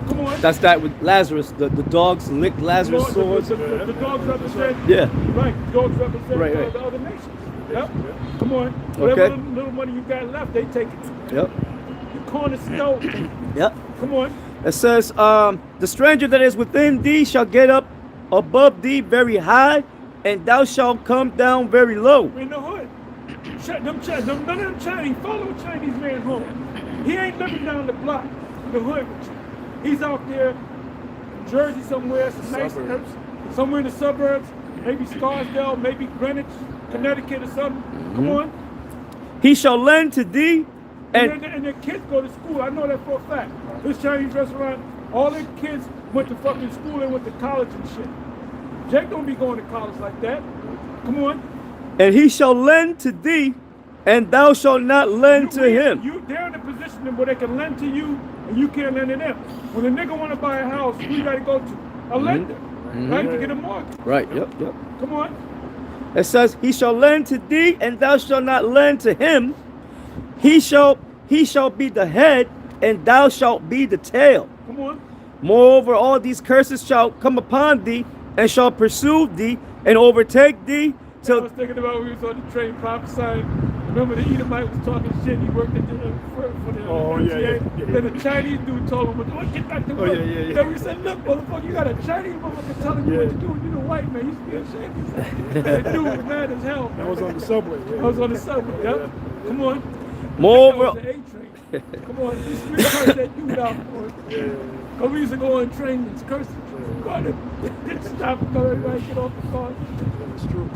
Come on. That's that with Lazarus. The dogs licked Lazarus' swords. The dogs represent. Yeah. Right. The dogs represent Right. the other nations. Yep. Come on. Whatever little money you got left, they take it. Yep. The cornerstone. Yep. Come on. It says, the stranger that is within thee shall get up above thee very high, and thou shalt come down very low. In the hood. None of them Chinese. Follow a Chinese man home. He ain't living down the block, the hood with you. He's out there, Jersey somewhere, some nice Suburbs. somewhere in the suburbs, maybe Scarsdale, maybe Greenwich, Connecticut or something. Come on. He shall lend to thee, And their kids go to school. I know that for a fact. This Chinese restaurant, all their kids went to fucking school and went to college and shit. Jake don't be going to college like that. Come on. and he shall lend to thee, and thou shalt not lend to him. They're in a position where they can lend to you and you can't lend to them. When a nigga want to buy a house, who you got to go to? A lender, right? To get a mortgage. Right, yep. Come on. It says, he shall lend to thee, and thou shalt not lend to him. He shall be the head, and thou shalt be the tail. Come on. Moreover, all these curses shall come upon thee, and shall pursue thee, and overtake thee, I till was thinking about when we was on the train prophesying. Remember the Edomite was talking shit. He worked at for the Oh, yeah, MTA. yeah. Then the Chinese dude told him, "Well, get back to work." yeah. Then we said, "Look, motherfucker, you got a Chinese motherfucker telling you what to do. You the white man. You should be ashamed." That dude was mad as hell. That was on the subway. I was on the subway. Yep. Come on. moreover, That was the A train. Come on, you curse that dude out, boy. Cause we used to go on trains, curse him. Stop, everybody get off the car. That's true.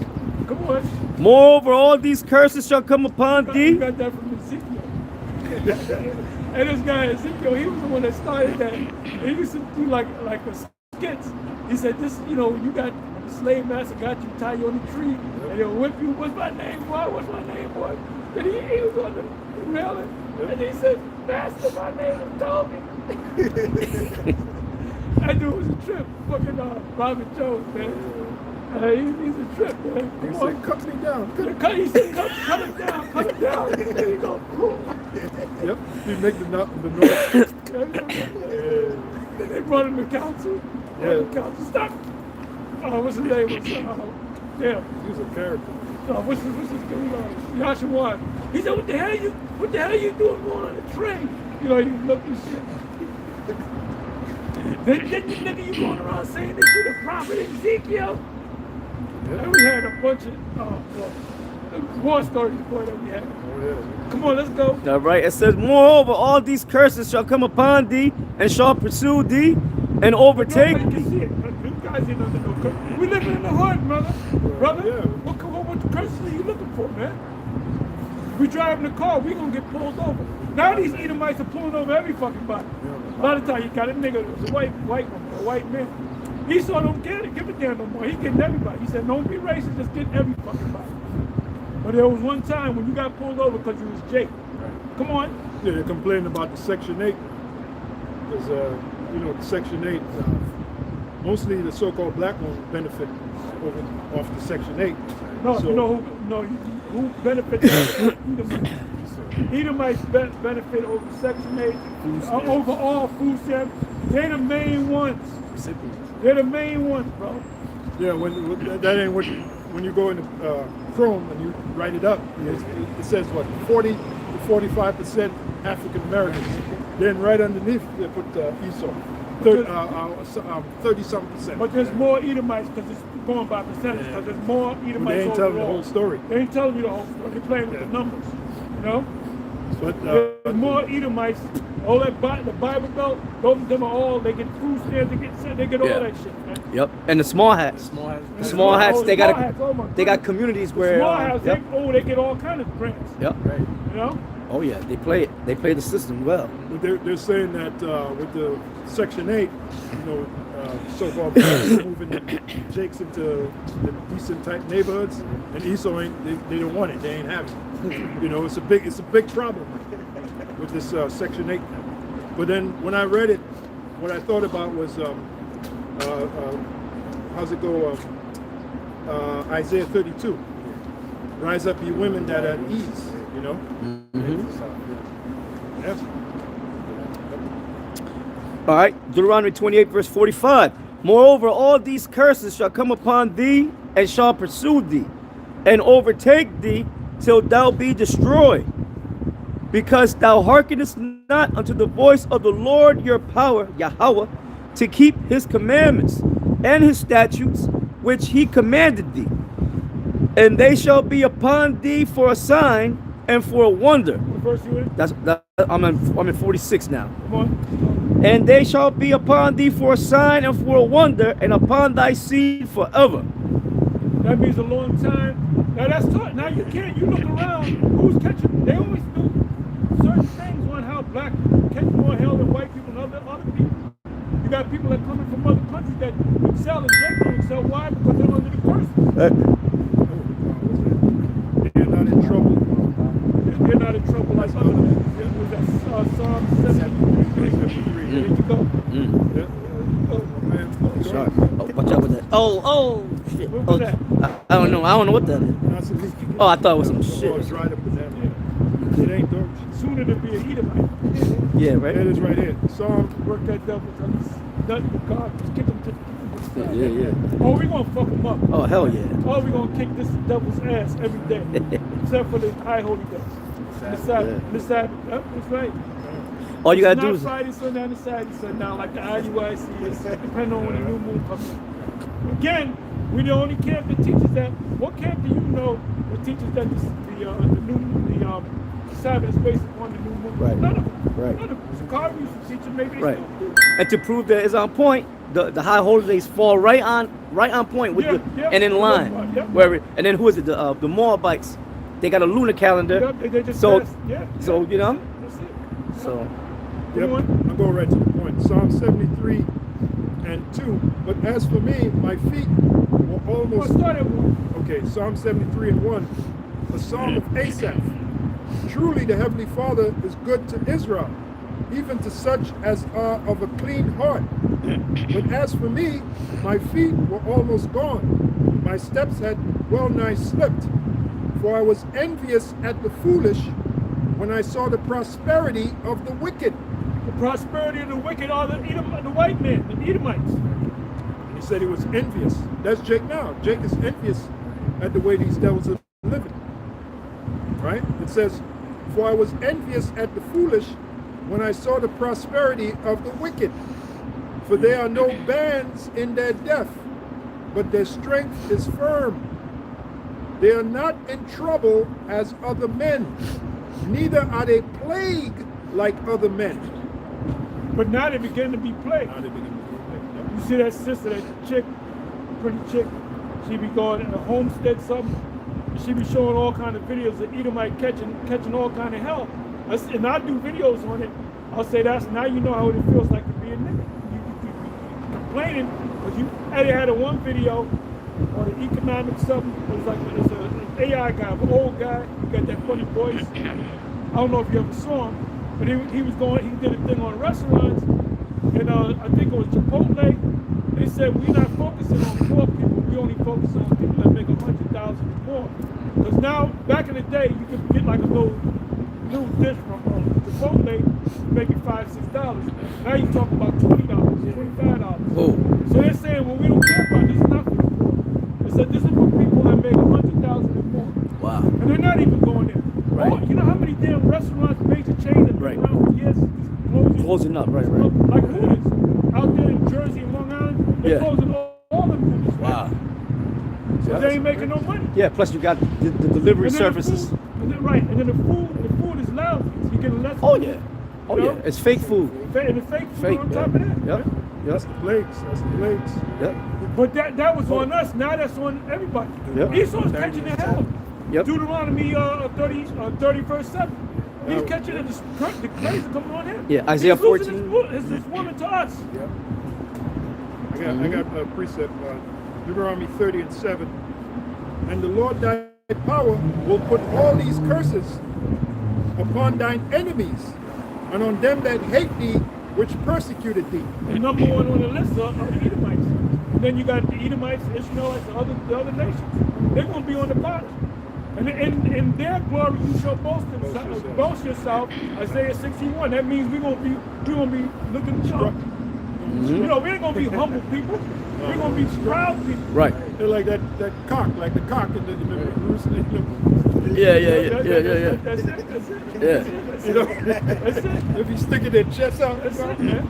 Come on. moreover, all these curses shall come upon You thee. got that from Ezekiel. And this guy Ezekiel, he was the one that started that. He used to do like a skits. He said, "This, you got the slave master got you, tie you on the tree, and he'll whip you. What's my name, boy? What's my name, boy?" And he was on the railing, and he said, "Master, my name is Toby." That dude was a trip, fucking Robert Jones, man. He's a trip, man. He Come on. said, cut me down. He said, cut it down. And he go, Yep. He make the noise. Then they brought him to council. Stop. What's his name? He was a character. What's his name? Yashawan. He said, what the hell you doing going on the train? He looked and shit. Then you nigga, you going around saying that you the prophet Ezekiel? And we had a bunch of war stories before that we had. Come on, let's go. All right, it says, moreover, all these curses shall come upon thee, and shall pursue thee, and overtake Nobody can see thee. it. You guys ain't under no curse. We living in the hood, brother. Brother, Yeah. what curses are you looking for, man? We driving the car, we gonna get pulled over. Now these Edomites are pulling over every fucking body. A lot of times you got a nigga, it's a white woman, a white man. Esau don't give a damn no more. He getting everybody. He said, don't be racist, just get every fucking body. But there was one time when you got pulled over because you was Jake. Come on. Yeah, they're complaining about the Section 8. Because, you know, the Section 8, mostly the so-called black ones benefit off the Section 8. No, So- you know who benefits? Edomites. Edomites benefit over Section 8, over all food stamps. They're the main ones. They're the main ones, bro. Yeah, that ain't what when you go into Chrome and you write it up, it says what 40 to 45% African Americans. Then right underneath they put Esau, 30-something%. But there's more Edomites because it's going by percentage. Because there's more Edomites. They ain't telling the overall. whole story. They ain't telling you the whole story. They're playing with the numbers. You know. But There's more Edomites. All that the Bible Belt, them are all. They get food stamps. They get all that shit, man. Yep. And the small hats. The small hats, they small got hats, oh my they got goodness. communities where Small hats, yep. they get all kind of grants. Yep. You know. Oh yeah, they play it. They play the system well. But they're saying that with the Section 8, you know, so-called blacks moving Jakes into the decent type neighborhoods, and Esau ain't. They don't want it. They ain't having it. You know, it's a big problem with this Section 8. But then when I read it, what I thought about was how's it go? Isaiah 32. Rise up, ye women that are at ease. You know. Yeah. All right, Deuteronomy 28, verse 45. Moreover, all these curses shall come upon thee, and shall pursue thee, and overtake thee, till thou be destroyed. Because thou hearkenest not unto the voice of the Lord your power, Yahweh, to keep his commandments and his statutes, which he commanded thee. And they shall be upon thee for a sign and for a wonder. What verse you in? I'm in 46 now. Come on. And they shall be upon thee for a sign and for a wonder, and upon thy seed forever. That means a long time. Now that's taught. Now you can't. You look around. Who's catching? They always do certain things on how black people catch more hell than white people and other people. You got people that coming from other countries that excel and Jake don't excel. Why? Because they're under the curse. They're not in trouble. They're not in trouble like other people. Was that Psalm 73? There you go. Sorry. Oh, watch out with that. Oh, shit. What was Oh, that? I don't know. I don't know what that is. That's a leak. Oh, I thought it was some Oh, shit. it's right up in there. It ain't dirt. Sooner to be a Edomite. Yeah, right? It is right here. Psalm. Work that devil till he's nothing but God. Just kick him to the side. Yeah. Oh, we gonna fuck him up. Oh, hell yeah. Oh, we gonna kick this devil's ass every day, except for the high holy days. The Sabbath. The Sabbath. Yep, that's right. All you gotta It's do not is Friday, sundown, and Saturday, sundown, like the IUIC is, depending on when the new moon comes in. Again, we the only camp that teaches that. What camp do you know that teaches that the Sabbath is based upon the new moon? Right. None of them. Right. None of them. Chicago used to teach it, maybe they right. still do. And to prove that it's on point, the high holidays fall right on point with Yeah, and in line. yeah. And then who is it? The Moabites. They got a lunar calendar. Yep, they just So passed. Yeah. so you know. That's it. So Yep, I'm going right to the point. Psalm 73 and 2. But as for me, my feet were Well, almost. start at one. Okay, Psalm 73 and 1. A psalm of Asaph. Truly the Heavenly Father is good to Israel, even to such as are of a clean heart. But as for me, my feet were almost gone. My steps had well nigh slipped. For I was envious at the foolish when I saw the prosperity of the wicked. The prosperity of the wicked are the white men, the Edomites. And he said he was envious. That's Jake now. Jake is envious at the way these devils are living. Right? It says, for I was envious at the foolish when I saw the prosperity of the wicked. For there are no bands in their death, but their strength is firm. They are not in trouble as other men, neither are they plagued like other men. But now they begin to be plagued. Now they begin to be plagued. You see that sister, that chick, pretty chick, she be going in a homestead something. She be showing all kind of videos of Edomite catching all kind of hell. And I do videos on it. I'll say that's now you know how it feels like to be a nigga. You complaining because Eddie had one video on the economic something. It was like it's an AI guy, an old guy. He got that funny voice. I don't know if you ever saw him, but he did a thing on restaurants, and I think it was Chipotle. They said we're not focusing on poor people. We only focus on people that make 100,000 or more. Because now, back in the day, you could get like a little dish from Chipotle, make it $5-6. Now you talk about $20, $25. Oh. So they're saying, well, we don't care about this. It's not for the poor. They said this is for people that make 100,000 or more. Wow. And they're not even going there. Right. Oh, you know how many damn restaurants, major chains that have been around for years, just Closing up, right. Like Hooters out there in Jersey and Long Island, they're closing all them Hooters. Right? Wow. So they ain't making no money. Yeah, plus you got the delivery services. And then the food is lousy. So you get less. Oh yeah. Oh You yeah. know? It's fake food. And the fake food Fake. on top of that. Yep. That's the plagues. That's the plagues. Yep. But that was on us. Now that's on everybody. Yep. Esau's catching the hell. Yep. Deuteronomy 30 verse 7. He's catching it. The crazy coming on him. Yeah, Isaiah He's losing 14. his woman to us. Yep. I got a precept, Deuteronomy 30 and 7. And the Lord thy power will put all these curses upon thine enemies and on them that hate thee, which persecuted thee. And number one on the list are the Edomites. And then you got the Edomites, the Ishmaelites, the other nations. They're going to be on the bottom. And in their glory you shall boast yourself. Isaiah 61. That means we're gonna be looking strong. You know, we ain't gonna be humble people. We're gonna be proud people. Right. They're like that cock, like the cock in the roost. Yeah. That's it. Yeah. You know, That's it. if you sticking their chest out, That's it, man.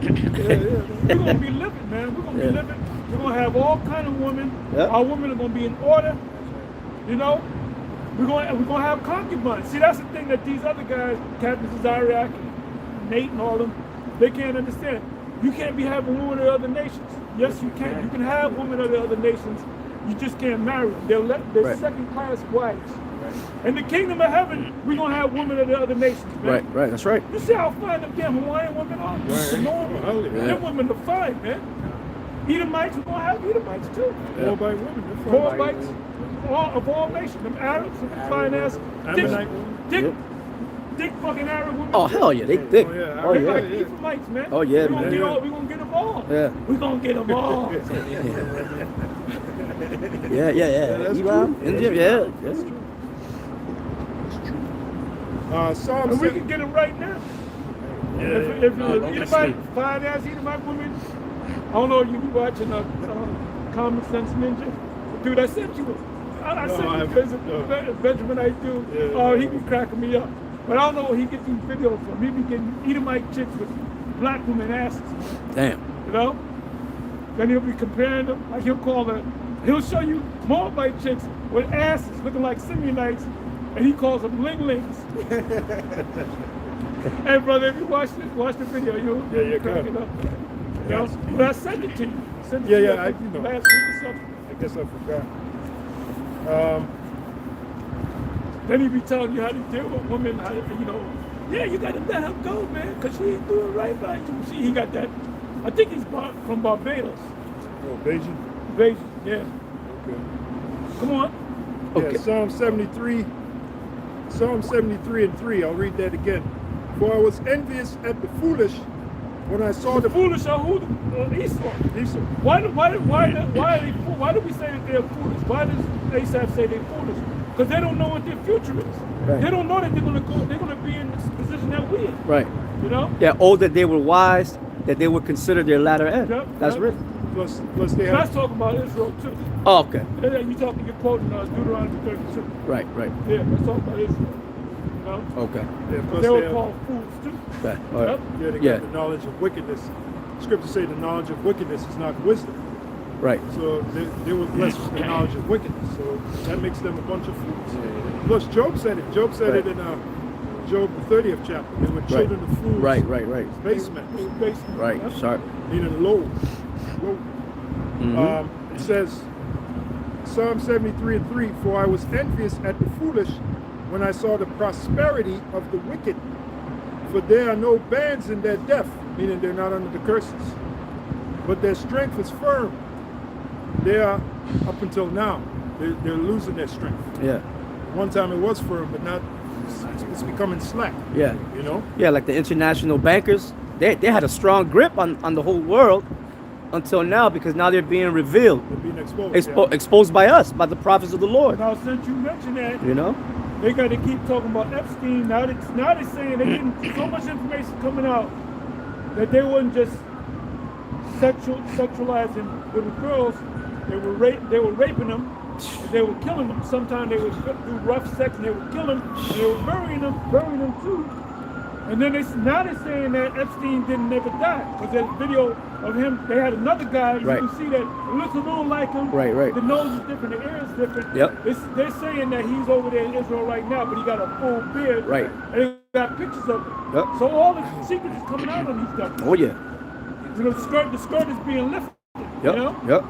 We're gonna be living, man. We're gonna be living. We're gonna have all kind of women. Yep. Our women are gonna be in order. You know, we're gonna have concubines. See, that's the thing that these other guys, Captain Zariak, Nate, and all them, they can't understand. You can't be having women of other nations. Yes, you can. You can have women of the other nations. You just can't marry them. They're second-class wives. In the kingdom of heaven, we're gonna have women of the other nations, man. Right. That's right. You see how fine them damn Hawaiian women are? Them women are fine, man. Edomites, we're gonna have Edomites too. Moabite women. Moabites, of all nations. Them Arabs, them fine ass, thick fucking Arab women. Oh hell yeah, they thick. Oh, yeah. Oh They're yeah. like Ephraimites, man. Oh, yeah, we're gonna man. Get we're gonna get them all. Yeah. We're gonna get them all. Yeah. That's Iran, true. India, yeah. Psalm And we can get them right now. If Edomite, fine ass Edomite women, I don't know if you be watching Common Sense Ninja. Dude, I sent you. I sent you Benjamin I do. Oh, he be cracking me up. But I don't know where he gets these videos from. He be getting Edomite chicks with black women asses. Damn. You know? Then he'll be comparing them. Like he'll show you Moabite chicks with asses looking like Simeonites, and he calls them linglings. Hey brother, if you watch the video, you'll crack it up. You know? But I sent it to you. Last week or something. I guess I forgot. Then he be telling you how to deal with women, how to, you gotta let her go, man, because she ain't doing right by you. See, he got that. I think he's from Barbados. Oh, Beijing? Beijing, yeah. Okay. Come on. Okay. Yeah, Psalm 73 and 3. I'll read that again. For I was envious at the foolish when I saw The foolish are who? Esau. Esau. Why do we say that they're foolish? Why does Asaph say they're foolish? Because they don't know what their future is. Right. They don't know that they're gonna be in this position that we're in. Right. You know? Yeah, that they were wise, that they would consider their latter end. Yep, That's yep. written. Plus they That's have talking about Israel too. Oh, okay. Yeah, you're quoting Deuteronomy 32. Right. Yeah, let's talk about Israel. You know? Okay. plus They they were have, called fools too. Okay. All right. Yep. yeah, they Yeah. got the knowledge of wickedness. Scriptures say the knowledge of wickedness is not wisdom. Right. So they were blessed with the knowledge of wickedness. So that makes them a bunch of fools. Plus Job said it. Job said Right. it in Job the 30th chapter. They were children of fools. Right. Basement. Basically. Right. Yep. Sharp. Meaning low. It says, Psalm 73:3, for I was envious at the foolish when I saw the prosperity of the wicked. For there are no bands in their death, meaning they're not under the curses. But their strength is firm. They are, up until now, they're losing their strength. Yeah. One time it was firm, but now it's becoming slack. Yeah. You know? Yeah, like the international bankers, they had a strong grip on the whole world until now, because now they're being revealed. They're being exposed. Exposed by us, by the prophets of the Lord. Now, since you mentioned that, You know? they got to keep talking about Epstein. Now they're saying they're getting so much information coming out that they wasn't just sexualizing little girls. They were raping them. And they were killing them. Sometimes they would do rough sex and they would kill them. And they were burying them too. And then now they're saying that Epstein didn't never die, because there's a video of him. They had another guy. You Right. can see that it looks a little like him. Right, right. The nose is different. The ear is different. Yep. They're saying that he's over there in Israel right now, but he got a full beard. Right. And they got pictures of him. Yep. So all the secrets is coming out on these stuff. Oh yeah. You know, the skirt is being lifted. Yep. You know? Yep.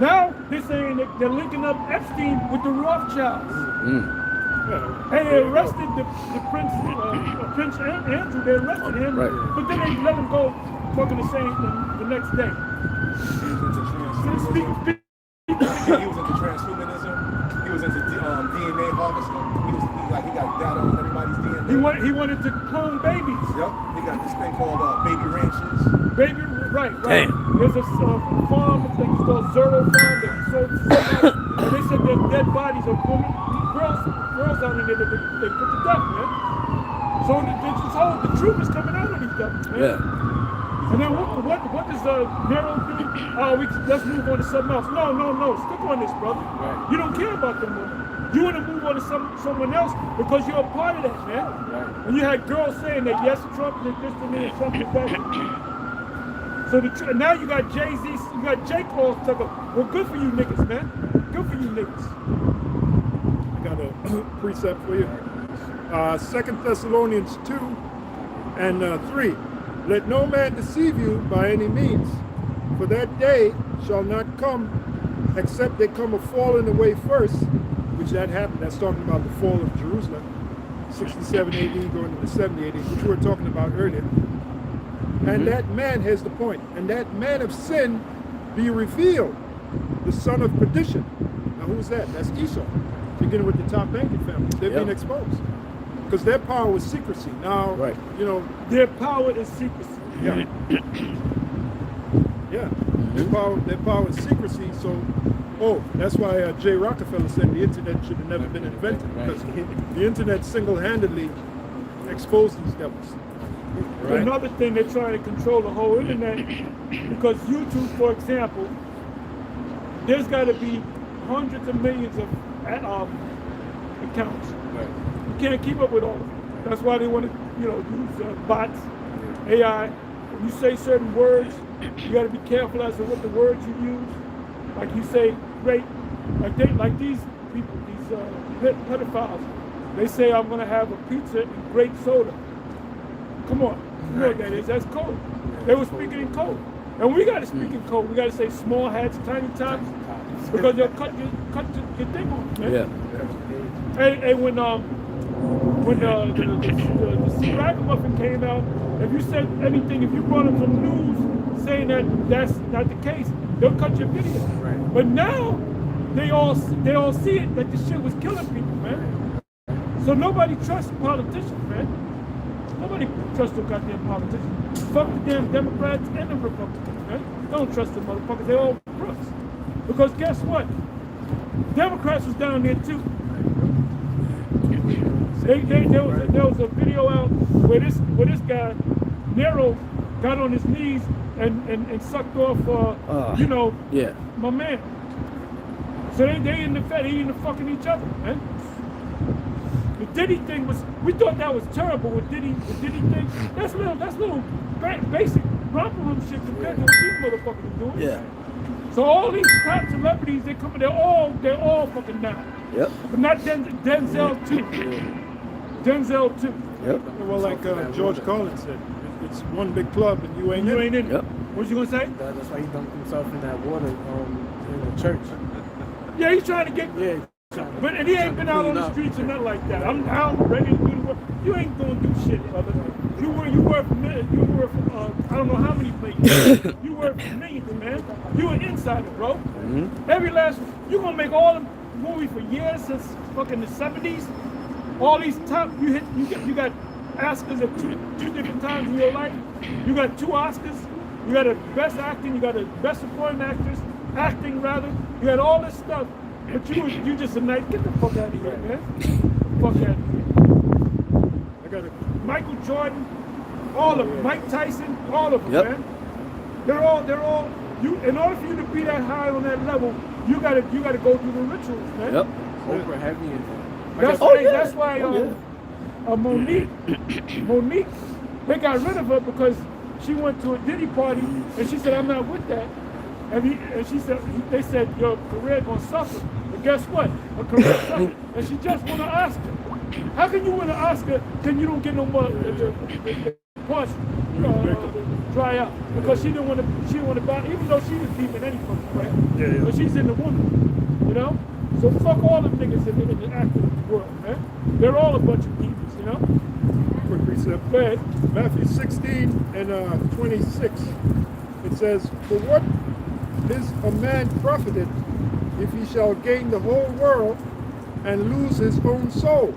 Now they're saying that they're linking up Epstein with the Rothschilds. Yeah. And they arrested the Prince Andrew. They arrested him, Right. but then they let him go fucking the same the next day. He was into transhumanism. He was into DNA harvesting. He got data on everybody's DNA. He wanted to clone babies. Yep. He got this thing called baby ranches. Baby, right. Damn. There's a farm, I think it's called Zero Farm, that he sold to somebody. And they said there's dead bodies of women, girls down in there that they put to death, man. So the truth is coming out of these stuff, man. Yeah. And then what does Nero do? Let's move on to something else. No. Stick on this, brother. Right. You don't care about them women. You want to move on to someone else because you're a part of that, man. Right. And you had girls saying that, yes, Trump did this to me and Trump did that. So now you got Jay-Z, you got J. Cole talking. Well, good for you niggas, man. Good for you niggas. I got a precept for you. 2 Thessalonians 2 and 3. Let no man deceive you by any means, for that day shall not come except they come a falling away first, which that happened. That's talking about the fall of Jerusalem, 67 AD going into 70 AD, which we were talking about earlier. And that man, here's the point, and that man of sin be revealed, the son of perdition. Now who's that? That's Esau, beginning with the top banking family. They're being exposed because their power was secrecy. Now, you know, their power is secrecy. Yeah. Yeah. Their power is secrecy. So, that's why Jay Rockefeller said the internet should have never been invented, because the internet single-handedly exposed these devils. Right. Another thing, they're trying to control the whole internet because YouTube, for example, there's got to be hundreds of millions of accounts. Right. You can't keep up with all of them. That's why they want to, use bots, AI. When you say certain words, you got to be careful as to what the words you use. Like you say, great, like these people, these pedophiles. They say I'm going to have a pizza and grape soda. Come on, you know what that is? That's code. They were speaking in code, and we got to speak in code. We got to say small hats, tiny tops, because they'll cut your thing off, man. Yeah. And when the Sea Ragamuffin came out, if you said anything, if you brought them some news saying that that's not the case, they'll cut your video. Right. But now they all see it that this shit was killing people, man. So nobody trusts politicians, man. Nobody trusts the goddamn politicians. Fuck the damn Democrats and the Republicans, man. Don't trust the motherfuckers. They're all crooks. Because guess what? Democrats was down there too. There was a video out where this guy, Nero, got on his knees and sucked off, my man. So they in the fucking each other, man. The Diddy thing was, we thought that was terrible with Diddy thing. That's little basic romper room shit compared to what these motherfuckers are doing. Yeah. So all these top celebrities, they're all fucking down. Yep. But not Denzel too. Denzel too. Yep. Well, like George Carlin said, it's one big club and you ain't in it. Yep. What you gonna say? That's why he dumped himself in that water in the church. Yeah, he's trying to get. Yeah. But and he ain't been out on the streets or nothing like that. I'm ready to do the work. You ain't gonna do shit, brother. You worth I don't know how many millions. You worth millions, man. You an insider, bro. Every last you gonna make all the movies for years since fucking the 70s. All these top you got Oscars at two different times in your life. You got 2 Oscars. You got a best acting. You got a best supporting acting rather. You had all this stuff. But you just a nice, get the fuck out of here, man. Fuck out of here. I got it. Michael Jordan, all of them, Mike Tyson, all of them, Yep. man. They're all you in order for you to be that high on that level, you gotta go through the rituals, man. Yep. Oprah heavy in That's why Monique, they got rid of her because she went to a Diddy party and she said, I'm not with that. And she said, they said, your career gonna suffer. But guess what? Her career suffered. And she just won an Oscar. How can you win an Oscar then you don't get no more the punch dry out? Because she didn't want to buy, even though she was deep in any fucking way. Yeah. But she's in the woman, you know? So fuck all them niggas in the acting world, man. They're all a bunch of divas, you know? Quick precept. Go ahead. Matthew 16 and 26. It says, for what is a man profited if he shall gain the whole world and lose his own soul?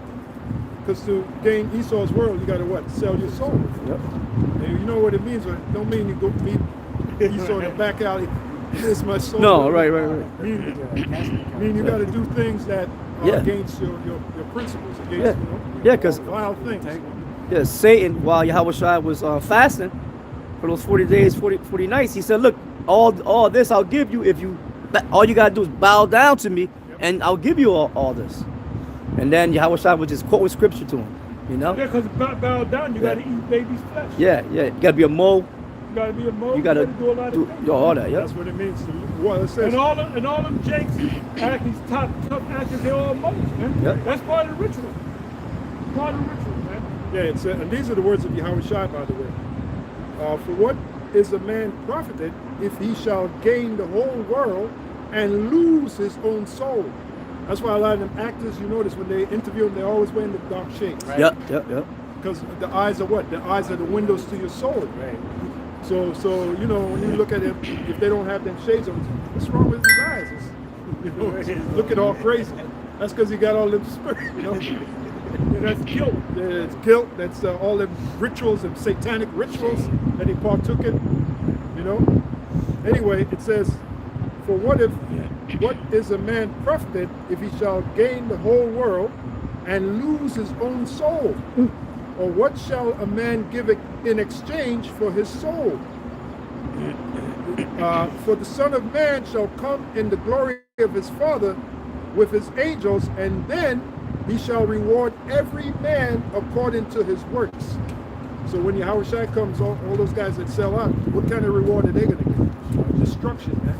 Because to gain Esau's world, you got to what? Sell your soul. Yep. And you know what it means. It don't mean you go meet Esau in the back alley. Here's my soul. No, right. Mean you got to do things that are against your principles, against because vile things. yeah, Satan, while Yahweh was fasting for those 40 days, 40 nights, he said, look, all this I'll give you if you, all you got to do is bow down to me and I'll give you all this. And then Yahweh would just quote scripture to him, you know? Yeah, because bow down, you got to eat baby's flesh. Yeah. You got to be a mole. You got to be a mole. You got to do a lot of things. all that, yeah. That's what it means. Well, it says, And all them jakes, these top actors, they're all moles, man. Yep. That's part of the ritual. Part of the ritual, man. yeah, it said, and these are the words of Yahweh Shai, by the way. For what is a man profited if he shall gain the whole world and lose his own soul? That's why a lot of them actors, you notice when they interview them, they're always wearing the dark shades. Right. Yep. Because the eyes are what? The eyes are the windows to your soul. Right. So you know, when you look at it, if they don't have them shades on, what's wrong with his eyes? You know, looking all crazy. That's because he got all them spirit, you know. Yeah, that's guilt. Yeah, it's guilt. That's all them rituals, them satanic rituals that he partook in. You know. Anyway, it says, for what is a man profited if he shall gain the whole world and lose his own soul? Or what shall a man give in exchange for his soul? For the Son of Man shall come in the glory of his Father with his angels, and then he shall reward every man according to his works. So when Yahweh Shai comes, all those guys that sell out, what kind of reward are they going to get? Destruction, man.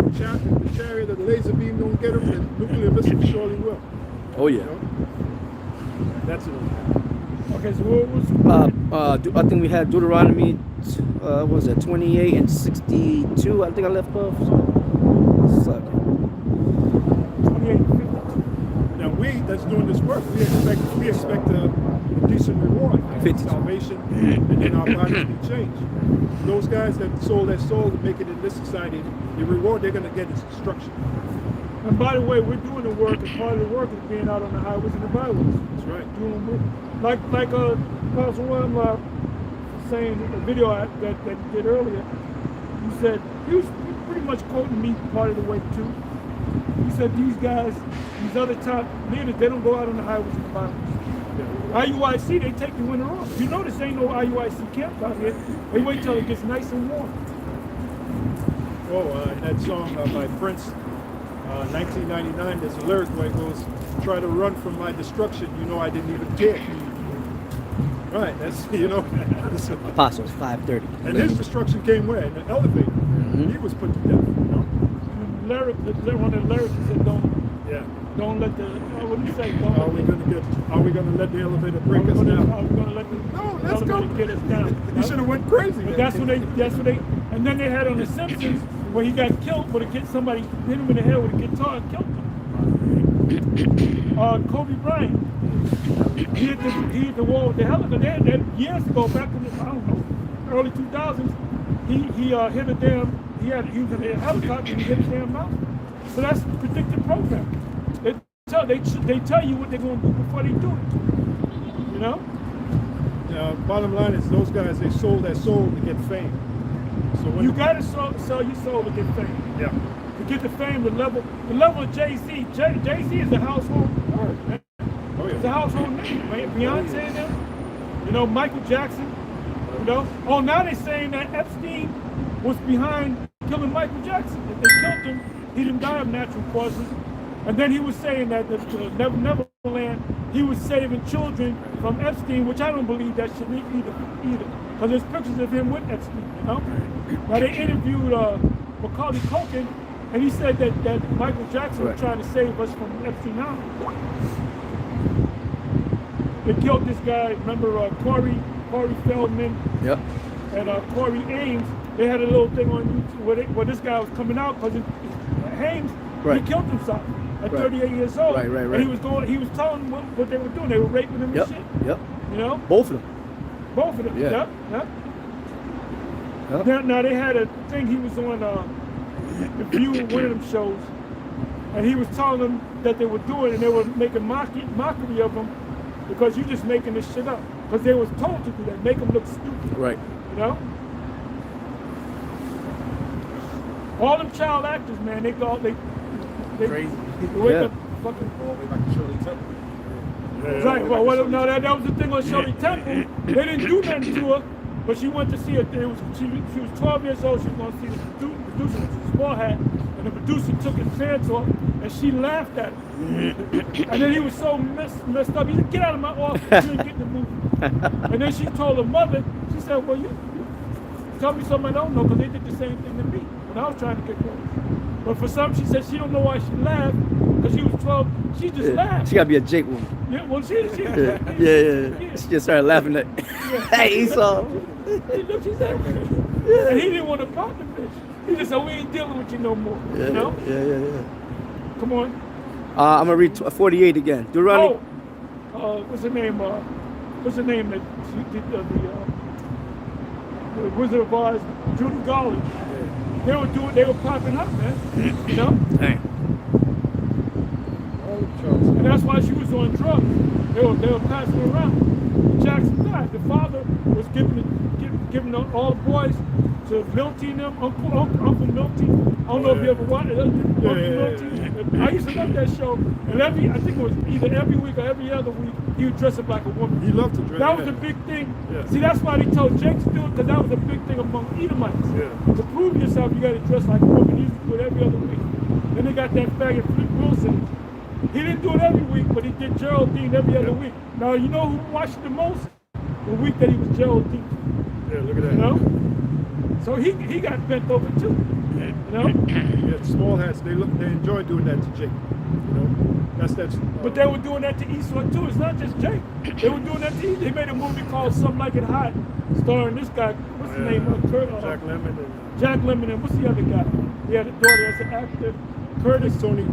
The chariot of the laser beam don't get them, and nuclear missiles surely will. Oh, yeah. You know? That's it. Okay, so what was I think we had Deuteronomy, what was that, 28 and 62, I think I left off. So, 28 and 52? Now we that's doing this work, we expect a decent reward, 52. salvation, and then our bodies be changed. Those guys that sold their soul to make it in this society, the reward they're going to get is destruction. And by the way, we're doing the work, and part of the work is being out on the highways and the byways. That's right. Doing work. Like Pastor William saying in the video that you did earlier, he said, he was pretty much quoting me part of the way too. He said these guys, these other top leaders, they don't go out on the highways and the byways. IUIC, they take the winter off. You notice ain't no IUIC camp out here. They wait till it gets nice and warm. That song by Prince, 1999, there's a lyric where it goes, try to run from my destruction, you know I didn't even care. Right, that's, you know. Apostles 5:30. And his destruction came where? In the elevator. Mm-hmm. He was put to death, you know. One of the lyrics said, don't. Yeah. don't let the what do you say? Don't Are we gonna let the elevator break us Are down? we gonna let the No, let's go. elevator get us down? You should have went crazy. But man. that's what they, and then they had on The Simpsons where he got killed, where somebody hit him in the head with a guitar and killed him. Kobe Bryant, he hit the wall with the helicopter. That years ago, back in the, I don't know, early 2000s, he hit a damn, he was in a helicopter and he hit a damn mountain. So that's predictive programming. They tell you what they're going to do before they do it. You know? Bottom line is those guys, they sold their soul to get fame. So when You got to sell your soul to get fame. yeah. To get the fame, the level of Jay-Z. Jay-Z is a household word, man. Oh It's a yeah. household name, man. Beyonce and them, you know, Michael Jackson, you know. Oh, now they're saying that Epstein was behind killing Michael Jackson. If they killed him, he didn't die of natural causes. And then he was saying that the Neverland, he was saving children from Epstein, which I don't believe that should be either. Because there's pictures of him with Epstein, you know. Now they interviewed Macaulay Culkin, and he said that Michael Jackson was trying to save us from Epstein Island. They killed this guy, remember Corey Feldman Yep. and Corey Ames. They had a little thing on YouTube where this guy was coming out because Hames, Right. he killed himself at Right. 38 years old. Right, right, right. And he was telling them what they were doing. They were raping him Yep. and shit. Yep. You know? Both of them. Both of them. Yeah. Yep. Yep. Now they had a thing, he was on The View, one of them shows, and he was telling them that they were doing, and they were making mockery of him because you just making this shit up. Because they was told to do that, make them look stupid. Right. You know? All them child actors, man, they Crazy. wake Yeah. up fucking Way back to Shirley Temple. Right, well, no, that was the thing on Shirley Temple. They didn't do nothing to her, but she went to see it. She was 12 years old. She was going to see the producer with a small hat, and the producer took his pants off, and she laughed at him. And then he was so messed up. He said, "Get out of my office! You ain't getting the movie." And then she told her mother. She said, "Well, you tell me something I don't know, because they did the same thing to me when I was trying to get close." But for some, she said she don't know why she laughed, because she was 12. She just laughed. She gotta be a Jake woman. Yeah, well, she Yeah. She just started laughing at hey Esau. She said, and he didn't want to pop the bitch. He just said, "We ain't dealing with you no more." Yeah, You know? yeah. Come on. I'm gonna read 48 again. Deuteronomy. What's her name? What's her name that she did the Wizard of Oz, Judy Garland. They were popping up, man. You know? Dang. And that's why she was on drugs. They were passing her around. Jackson died. The father was giving all the boys to Milty and them, Uncle Milty. I don't know if you ever watched it. Uncle Milty. I used to love that show. And I think it was either every week or every other week, he would dress up like a woman. He loved to dress. That was a big thing. Yeah. See, that's why they told Jake to do it, because that was a big thing among Edomites. Yeah. To prove yourself, you got to dress like a woman. He used to do it every other week. Then they got that faggot Flip Wilson. He didn't do it every week, but he did Geraldine every other week. Now, you know who watched the most? The week that he was Geraldine. Yeah, look at that. You know? So he got bent over too. You know? Yeah, small hats. They enjoy doing that to Jake. You know, that's. But they were doing that to Esau too. It's not just Jake. They were doing that to Esau. They made a movie called Something Like It Hot, starring this guy. What's his name? Jack Lemmon and Jack Lemmon, and what's the other guy? He had a daughter as an actor, Curtis. Tony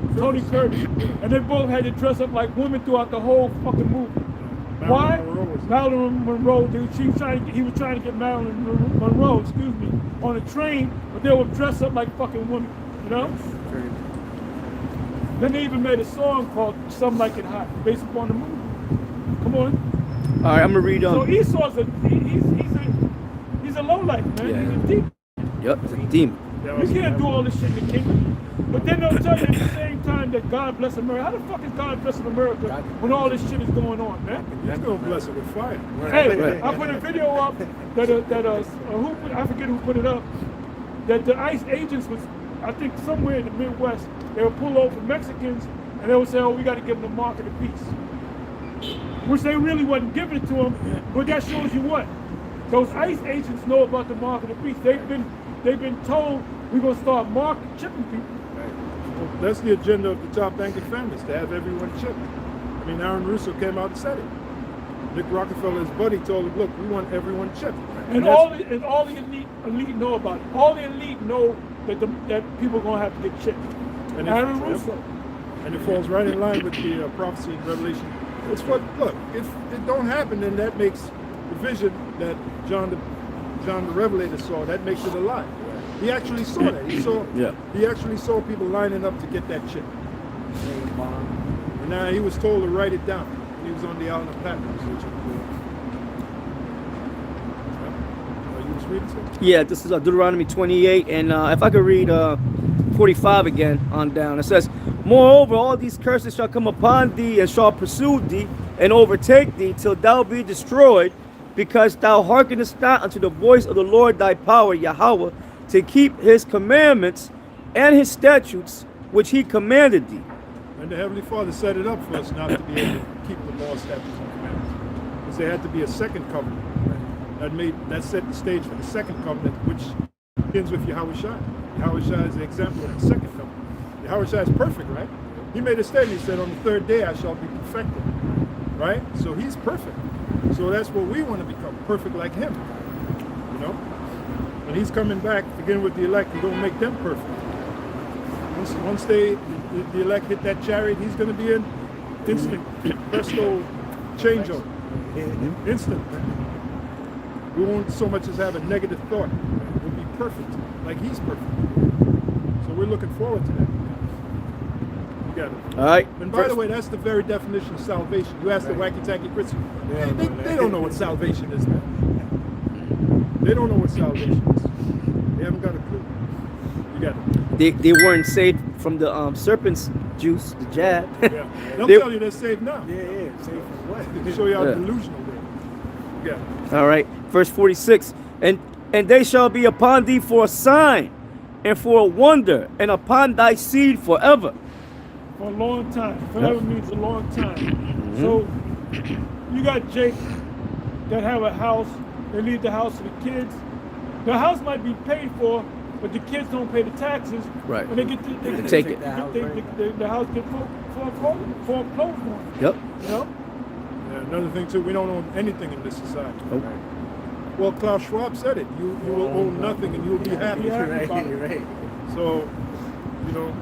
Curtis. And they both had to dress up like women throughout the whole fucking movie. Why? Marilyn Monroe, dude. He was trying to get Marilyn Monroe, excuse me, on a train, but they would dress up like fucking women, you know? Then they even made a song called Something Like It Hot, based upon the movie. Come on. All right, I'm gonna read on. So Esau's he's a lowlife, man. Yeah. He's a demon. Yep, it's a demon. You can't do all this shit in the kingdom. But then they'll tell you at the same time that God bless America. How the fuck is God blessing America when all this shit is going on, man? He's gonna bless it with fire. Hey, Right. I put a video up I forget who put it up, that the ICE agents was, I think somewhere in the Midwest, they would pull over Mexicans and they would say, "Oh, we got to give them the mark of the beast," which they really wasn't giving it to them. But that shows you what those ICE agents know about the mark of the beast. They've been told we're gonna start chipping people. That's the agenda of the top banking families, to have everyone chipped. I mean, Aaron Russo came out and said it. Nick Rockefeller, his buddy, told him, look, we want everyone chipped. And all the elite know about it. All the elite know that that people are going to have to get chipped. And Aaron Russo. And it falls right in line with the prophecy in Revelation. It's what, look, if it don't happen, then that makes the vision that John the Revelator saw, that makes it a lie. He actually saw that. He actually saw people lining up to get that chip. And now he was told to write it down. He was on the island of Patmos. You was reading something? Yeah, this is Deuteronomy 28, and if I could read 45 again on down. It says, moreover, all these curses shall come upon thee, and shall pursue thee, and overtake thee, till thou be destroyed, because thou hearkenest not unto the voice of the Lord thy power, Yahweh, to keep his commandments and his statutes, which he commanded thee. And the Heavenly Father set it up for us not to be able to keep the law, statutes, and commandments. Because there had to be a second covenant. That set the stage for the second covenant, which begins with Yahushua. Yahushua is the example of the second covenant. Yahushua is perfect, right? He made a statement. He said, on the third day I shall be perfected. Right? So he's perfect. So that's what we want to become, perfect like him. You know? And he's coming back, beginning with the elect, he's going to make them perfect. Once the elect hit that chariot, he's going to be in instant, presto, changeover. Instant. We won't so much as have a negative thought. We'll be perfect, like he's perfect. So we're looking forward to that. You got it. All right. And by the way, that's the very definition of salvation. You ask the wacky-tacky Christian, they don't know what salvation is, man. They don't know what salvation is. They haven't got a clue. You got it. They weren't saved from the serpent's juice, the jab. Yeah. They'll tell you they're saved now. Yeah, saved from what? To show you how delusional they are. You got it. All right, verse 46. And they shall be upon thee for a sign, and for a wonder, and upon thy seed forever. For a long time. Forever means a long time. So you got Jake that have a house. They leave the house to the kids. The house might be paid for, but the kids don't pay the taxes. Right. And they get to Take it. The house get foreclosed on. Yep. You know? Yeah, another thing too, we don't own anything in this society. Nope. Well, Klaus Schwab said it. You will own nothing and you will be happy. Right. So, you know,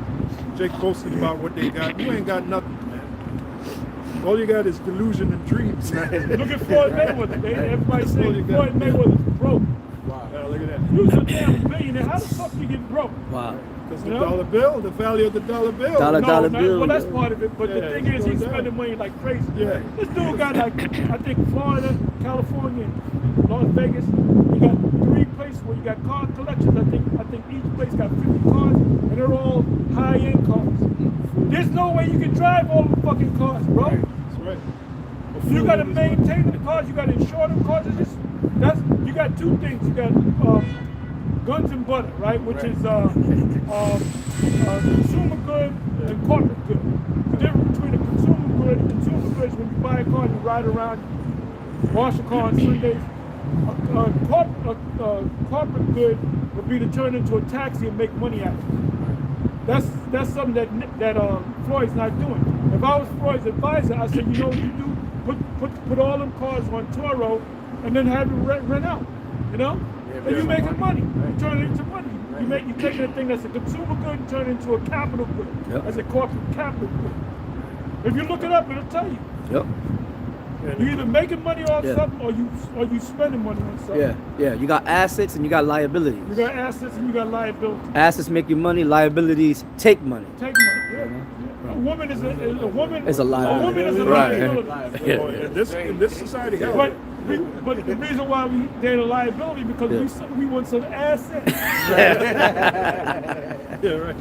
Jake posted about what they got. You ain't got nothing, man. All you got is delusion and dreams. Look at Floyd Mayweather. Everybody saying Floyd Mayweather's broke. Wow. Yeah, look at that. You was a damn billionaire. How the fuck you get broke? Wow. Because the dollar bill, the value of the dollar bill. Dollar bill. Well, that's part of it. But the thing is, he's spending money like crazy. Yeah. This dude got like, I think Florida, California, Las Vegas. You got 3 places where you got car collections. I think each place got 50 cars, and they're all high-end cars. There's no way you can drive all the fucking cars, bro. Right. That's right. You got to maintain the cars. You got to insure them cars. You got 2 things. You got guns and butter, right? Which is consumer good and corporate good. The difference between a consumer good is when you buy a car and you ride around, wash a car on Sundays. Corporate good would be to turn into a taxi and make money out of it. That's something that Floyd's not doing. If I was Floyd's advisor, I said, you know what you do? Put all them cars on Toro and then have it rent out. You know? And you're making money. You turn it into money. You take that thing that's a consumer good and turn it into a capital good. Yep. As a corporate capital good. If you look it up, it'll tell you. Yep. You're either making money on something or you spending money on something. Yeah. You got assets and you got liabilities. You got assets and you got liabilities. Assets make you money. Liabilities take money. Take money. Yeah. A woman is a woman. It's a liability. A woman is a Right. liability. In this society, hell, But the reason why they're a liability because we want some assets. yeah, right.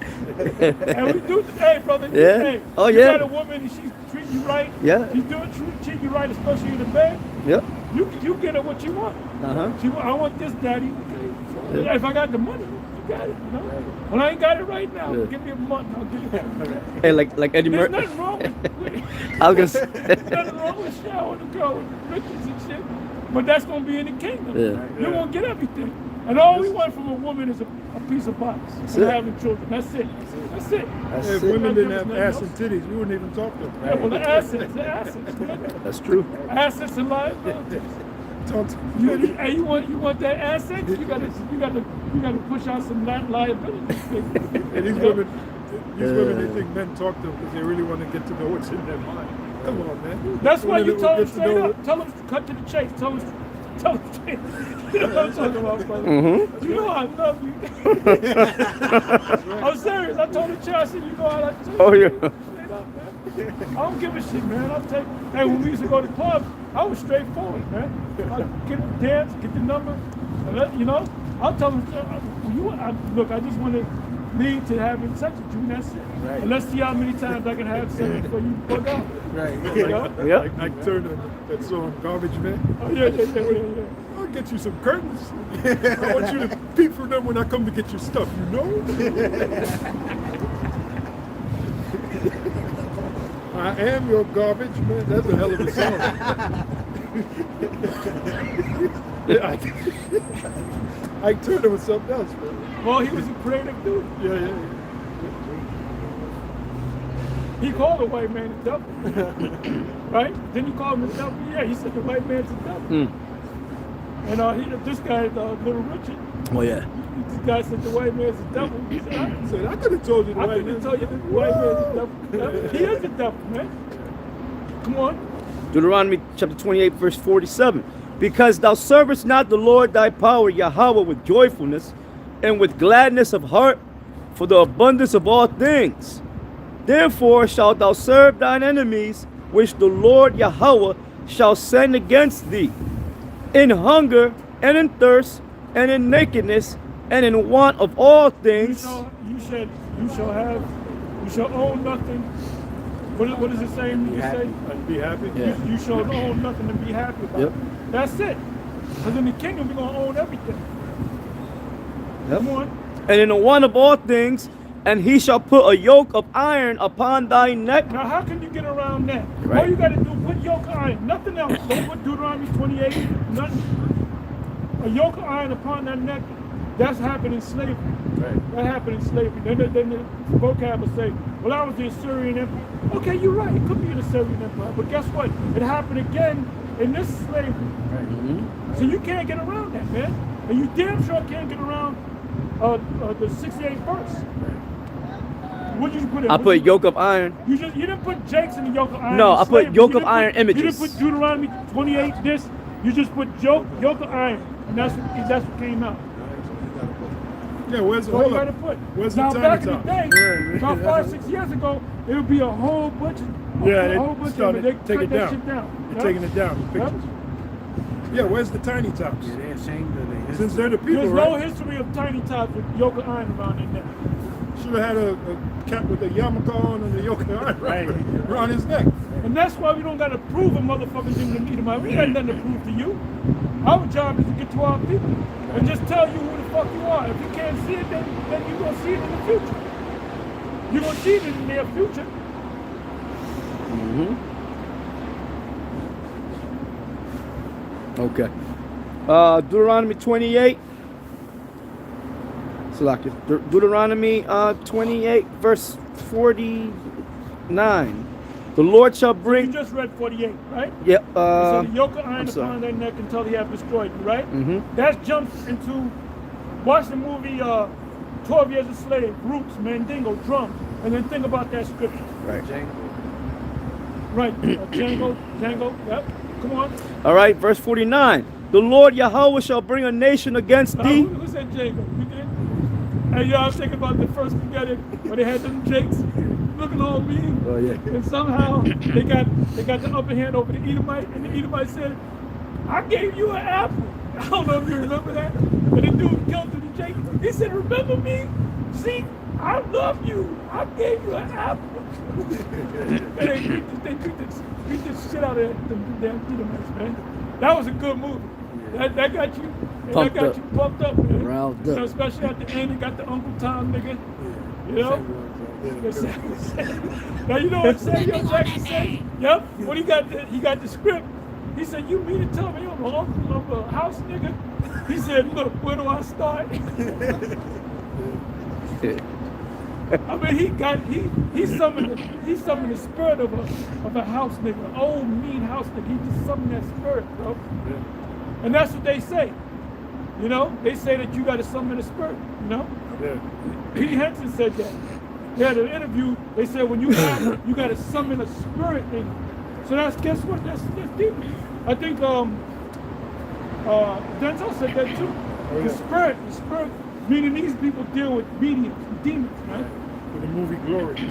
And we do. Hey, brother. Yeah. Hey, Oh, you yeah. got a woman and she's treating you right. Yeah. She's treating you right, especially in the bed. Yep. You get her what you want. I want this, daddy. If I got the money, you got it. You know? Well, I ain't got it right now. Yeah. Give me a month. I'll give you that. Hey, like Eddie There's Murphy. nothing wrong with I was gonna There's nothing wrong with showering the girl with riches and shit. But that's gonna be in the kingdom. Yeah. You won't get everything. And all we want from a woman is a piece of box That's and it. having children. That's it. That's it. That's If it. women didn't have ass and titties, we wouldn't even talk to them. Yeah, well, the assets, man. That's true. Assets and liabilities. Talk to Hey, you want that asset? You gotta push out some liabilities. And these women, they think men talk to them because they really want to get to know what's in their mind. Come on, man. That's why you Women tell them get to straight know up. Tell them to cut to the chase. Tell them straight. You know what I'm talking about, brother? You know I love you. I'm serious. I told the child, I said, you know how I tell you. Oh, yeah. Straight up, man. I don't give a shit, man. Hey, when we used to go to clubs, I was straightforward, man. I'd get the dance, get the number, and I'll tell them, look, I just want to lead to having sex with you, and that's it. Right. And let's see how many times I can have sex before you bug out. Right. You know? Yep. I turned that song, Garbage Man. Oh, yeah. I'll get you some curtains. I want you to peep from them when I come to get your stuff, you know? I am your garbage man. That's a hell of a song. I turned it with something else, man. Well, he was a creative dude. Yeah. He called the white man the devil. Right? Then he called him the devil. Yeah, he said the white man's the devil. And this guy, Little Richard, Oh, yeah. this guy said the white man's the devil. He said, I could have told you the I white couldn't man. tell you the white man's the devil. He is the devil, man. Come on. Deuteronomy chapter 28, verse 47. Because thou servest not the Lord thy power, Yahweh, with joyfulness and with gladness of heart for the abundance of all things. Therefore shalt thou serve thine enemies, which the Lord Yahweh shall send against thee, in hunger and in thirst and in nakedness and in want of all things. You shall own nothing. What is it saying? You say? I'd be happy. Yeah. You shall own nothing and be happy about Yep. it. That's it. Because in the kingdom, we're going to own everything. Yep. Come on. And in the want of all things, and he shall put a yoke of iron upon thy neck. Now, how can you get around that? Right. All you got to do, put yoke of iron, nothing else. Don't put Deuteronomy 28, nothing. A yoke of iron upon that neck, that's happened in slavery. Right. That happened in slavery. Then the vocab will say, well, I was the Assyrian Empire. Okay, you're right. It could be an Assyrian Empire. But guess what? It happened again in this slavery. So you can't get around that, man. And you damn sure can't get around the 68th verse. What did you put in? I put yoke of iron. You didn't put Jakes in the yoke of iron. No, in I put slavery. yoke You of didn't iron You images. didn't put Deuteronomy 28 this. You just put yoke of iron, and that's what came out. Yeah, where's the So you hold got to up? put. Where's Now the back in tiny the top? day, about 5-6 years ago, it would be a whole bunch of Yeah, a whole they bunch started of they taking cut it that down. shit down. They're Yep. taking it down. The Yep. pictures. Yeah, where's the tiny tops? Yeah, they're ashamed of their Since they're the people, There's no right? history of tiny tops with yoke of iron around their neck. Should have had a cap with a yarmulke on and a yoke of iron Right. around his neck. And that's why we don't got to prove a motherfucker's in the meeting. We ain't got nothing to prove to you. Our job is to get to our people and just tell you who the fuck you are. If you can't see it, then you're going to see it in the future. You're going to see it in the near future. Okay. Deuteronomy 28. Select it. Deuteronomy 28, verse 49. The Lord shall You bring. just read 48, right? Yeah. So the yoke of iron I'm sorry. upon their neck until he have destroyed you, right? Mhm. That jumps into, watch the movie 12 Years a Slave, Roots, Mandingo, Drums, and then think about that scripture. Right. Right, Django, yep, come on. All right, verse 49. The Lord Yahweh shall bring a nation against thee. Who said Django? You did? Hey, y'all thinking about the first spaghetti where they had them jakes looking all mean. Oh, yeah. And somehow they got the upper hand over the Edomite, and the Edomite said, I gave you an apple. I don't know if you remember that. And the dude killed the jake. He said, remember me? See, I love you. I gave you an apple. And they beat the shit out of the damn Edomites, man. That was a good movie. That got you. Pumped that got up. you pumped up, man. Riled You know, up. especially at the end, you got the Uncle Tom nigga. You know? Now you know what Samuel Jackson said? Yep. When he got the script, he said, "You mean to tell me I'm a house nigga?" He said, look, where do I start? I mean, he summoned the spirit of a house nigga, an old mean house nigga. He just summoned that spirit, bro. Yeah. And that's what they say. You know, they say that you got to summon the spirit. You know, Yeah. Pete Henson said that. They had an interview. They said when you have, you got to summon a spirit in you. So guess what? That's deep. I think Denzel said that too. Oh, The yeah. spirit, meaning these people deal with mediums, demons, right? For the movie Glory. In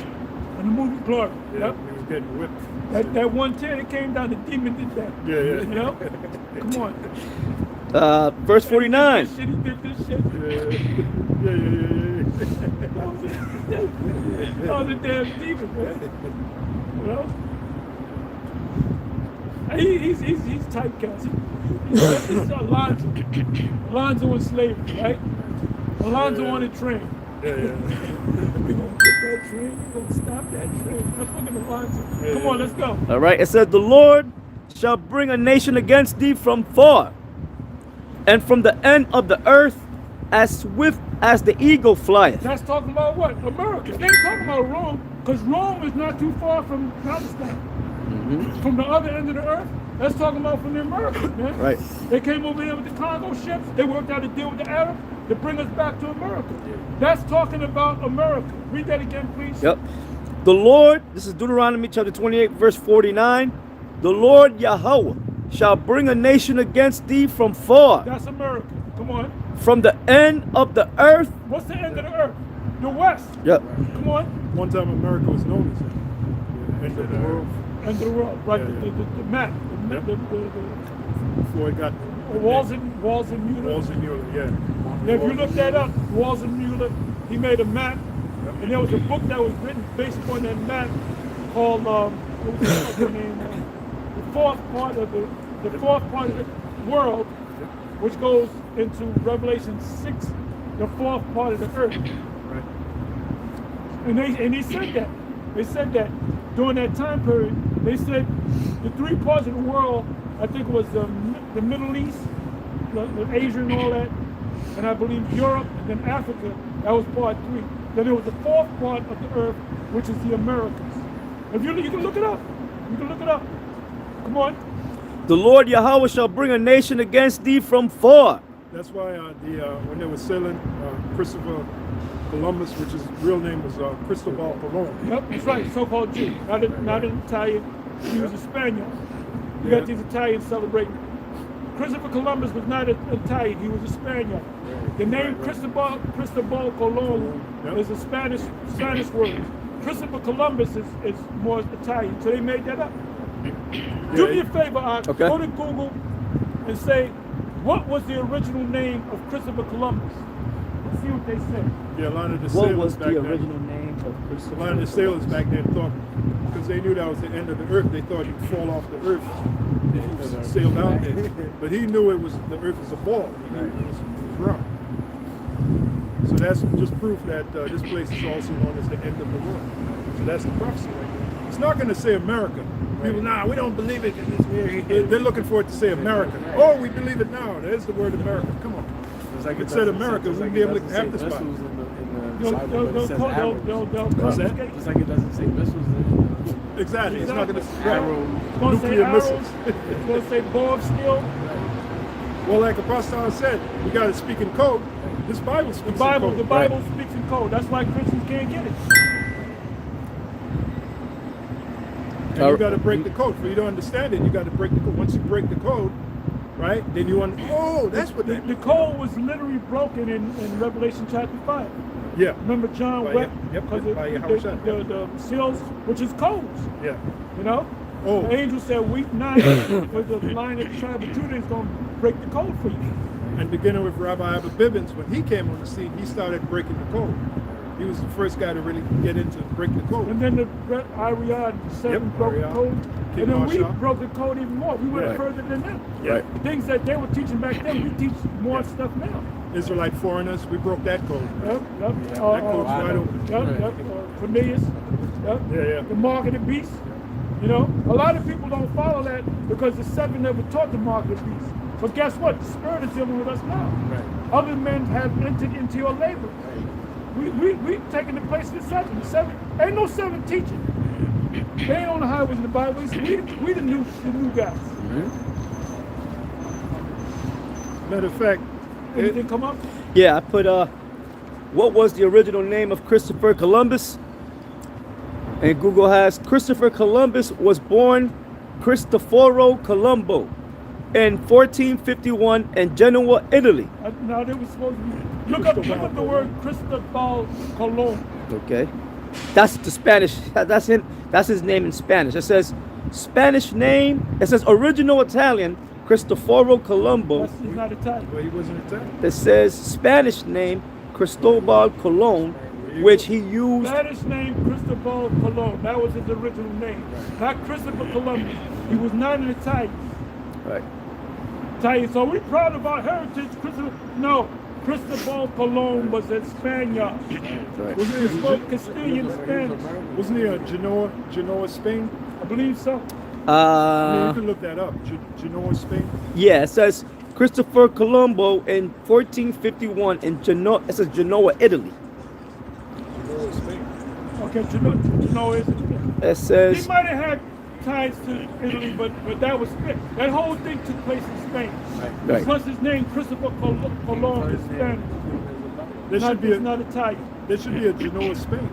the movie Glory. Yeah, Yep. he was getting whipped. That one tear that came down, the demon did that. Yeah, yeah. You know? Come on. Verse 49. He did this shit. Yeah. That was a damn demon, man. You know? And he's tight, guys. He's Alonzo. Alonzo in slavery, right? Alonzo on a train. Yeah. We're gonna get that train, we're gonna stop that train. That's fucking Alonzo. Come on, let's go. All right. It says, the Lord shall bring a nation against thee from far, and from the end of the earth, as swift as the eagle flieth. That's talking about what? America. They ain't talking about Rome, because Rome is not too far from Palestine. From the other end of the earth. That's talking about from the Americans, man. Right. They came over here with the Congo ships. They worked out a deal with the Arabs to bring us back to America. That's talking about America. Read that again, please. Yep. The Lord, this is Deuteronomy chapter 28, verse 49. The Lord Yahweh shall bring a nation against thee from far, That's America. Come on. from the end of the earth. What's the end of the earth? The West. Yep. Come on. One time America was known as the end of the world. End of the world. Right. Yeah, yeah. The map. Yep. The Before it got Walls and Mueller. Walls and Mueller, yeah. Now, if you look that up, Walls and Mueller, he made a map, and there was a book that was written based upon that map called what was the fucking name? The fourth part of the world, which goes into Revelation 6, the fourth part of the earth. Right. And they said that. They said that during that time period. They said the three parts of the world, I think it was the Middle East, the Asia and all that, and I believe Europe and then Africa, that was part 3. Then there was the fourth part of the earth, which is the Americas. If you can look it up. You can look it up. Come on. The Lord Yahweh shall bring a nation against thee from far. That's why when they were sailing, Christopher Columbus, which his real name was Cristobal Colon. Yep, that's right, so-called Jew. Not an Italian. He was a Spaniard. You got these Italians celebrating. Christopher Columbus was not an Italian, he was a Spaniard. The name Cristobal Colon is a Spanish word. Christopher Columbus is more Italian, so they made that up. Do me a favor, Okay. go to Google and say, what was the original name of Christopher Columbus? And see what they say. Yeah, a lot of the What sailors was back the then. original name of A lot of Christopher? the sailors back then thought, because they knew that was the end of the earth, they thought he'd fall off the earth if he sailed out there. But he knew the earth was a ball. He knew it was round. So that's just proof that this place is also known as the end of the world. So that's the prophecy right there. It's not going to say America. People, we don't believe it. They're looking for it to say America. Oh, we believe it now. There's the word America. Come on. Like If it said America, we wouldn't be able to have this spot. What's that? Just like it doesn't say missiles. Exactly. It's not going to Arrow. It's going to say nuclear arrows. missiles. It's going to say bow of steel. Well, like Apostle said, we got to speak in code. This Bible speaks in code. The Bible speaks in code. That's why Christians can't get it. And you got to break the code. For you to understand it, you got to break the code. Once you break the code, right, then you that's what The code was literally broken in Revelation chapter 5. Yeah. Remember John By wept Yep, because by Yahushua. the seals, which is codes, Yeah. you know? Oh. The angel said, weep not, because the Lion of the tribe of Judah is going to break the code for you. And beginning with Rabbi Abba Bibbins, when he came on the scene, he started breaking the code. He was the first guy to really get into break the code. And then the Ariad 7 broke the Ariad. code. King And then we Marshall. broke the code even more. We went Right. further than them. Yeah. Things that they were teaching back then, we teach more stuff now. Israelite foreigners, we broke that code. Yep. That code's wide open. Yep. Cornelius. Yep. Yeah. The mark of the beast. You know, a lot of people don't follow that because the 7 never taught the mark of the beast. But guess what? The Spirit is dealing with us now. Right. Other men have entered into your labor. We taking the place of the seven. The seven ain't no seven teaching. They ain't on the highways in the byways. We the new guys. Matter of fact, Anything come up? Yeah, I put what was the original name of Christopher Columbus? And Google has Christopher Columbus was born Cristoforo Colombo in 1451 in Genoa, Italy. Now they were supposed to be. Look up the word Cristobal Colon. Okay, that's the Spanish. That's him. That's his name in Spanish. It says Spanish name. It says original Italian Cristoforo Colombo. He's not Italian. well, he wasn't Italian. It says Spanish name Cristobal Colon, which he used. Spanish name Cristobal Colon. That was his original name. Not Christopher Columbus. He was not an Italian. Right. Italian. So we proud of our heritage. No, Cristobal Colon was a Spaniard. Right. He spoke Castilian Spanish. Wasn't he Genoa, Spain? I believe so. I mean, you can look that up. Genoa, Spain. Yeah, it says Christopher Colombo in 1451 in Genoa. It says Genoa, Italy. Okay, Genoa is. It He says might have had ties to Italy, but that was Spain. That whole thing took place in Spain. Right. Plus his name, Christopher Colon, is Spanish. There should be It's not Italian. there should be a Genoa, Spain.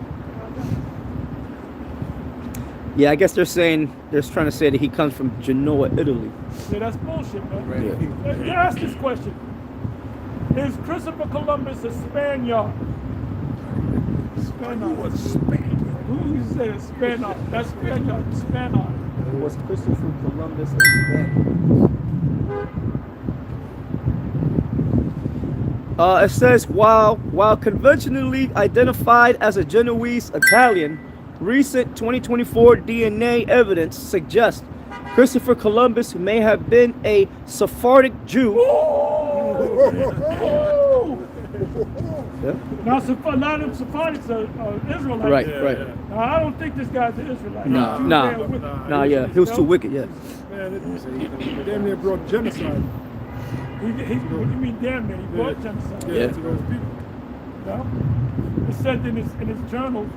yeah. I guess they're trying to say that he comes from Genoa, Italy. Yeah, that's bullshit, man. Yeah. Let me ask this question. Is Christopher Columbus a Spaniard? Spaniard. was Spain. Who you say a Spaniard? That's Spaniard. Spaniard. Was Christopher Columbus a Spaniard? It says while conventionally identified as a Genoese Italian, recent 2024 DNA evidence suggests Christopher Columbus may have been a Sephardic Jew. Yeah. Now, a lot of them Sephardics are Israelites. Right, Yeah, right. yeah. Now, I don't think this guy's an Israelite. No, He's too no. damn wicked. Nah, yeah, he was too wicked, yeah. Man, it damn near brought genocide. What do you mean, damn man? He brought genocide. Yeah, Yeah. to those people. No? It said in his journal,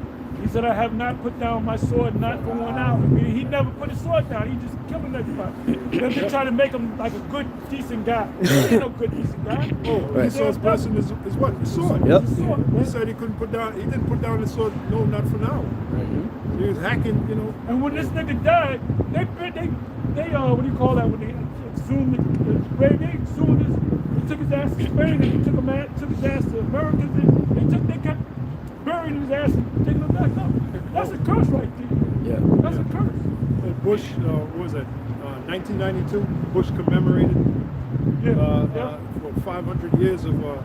he said, I have not put down my sword, not for 1 hour. I mean, he never put his sword down. He just killing everybody. Then they try to make him like a good, decent guy. He ain't no good, decent guy. Oh, Right. Esau's blessing is what? The sword. Yep. His sword, He man. said he didn't put down the sword, no, not for now. He was hacking, you know. And when this nigga died, they what do you call that when they exhumed the grave? They exhumed his, they took his ass to Spain and they took his ass to America. They kept burying his ass and taking him back up. That's a curse right there. Yeah. That's a curse. Bush, what was it? 1992. Bush commemorated Yeah. for 500 years of the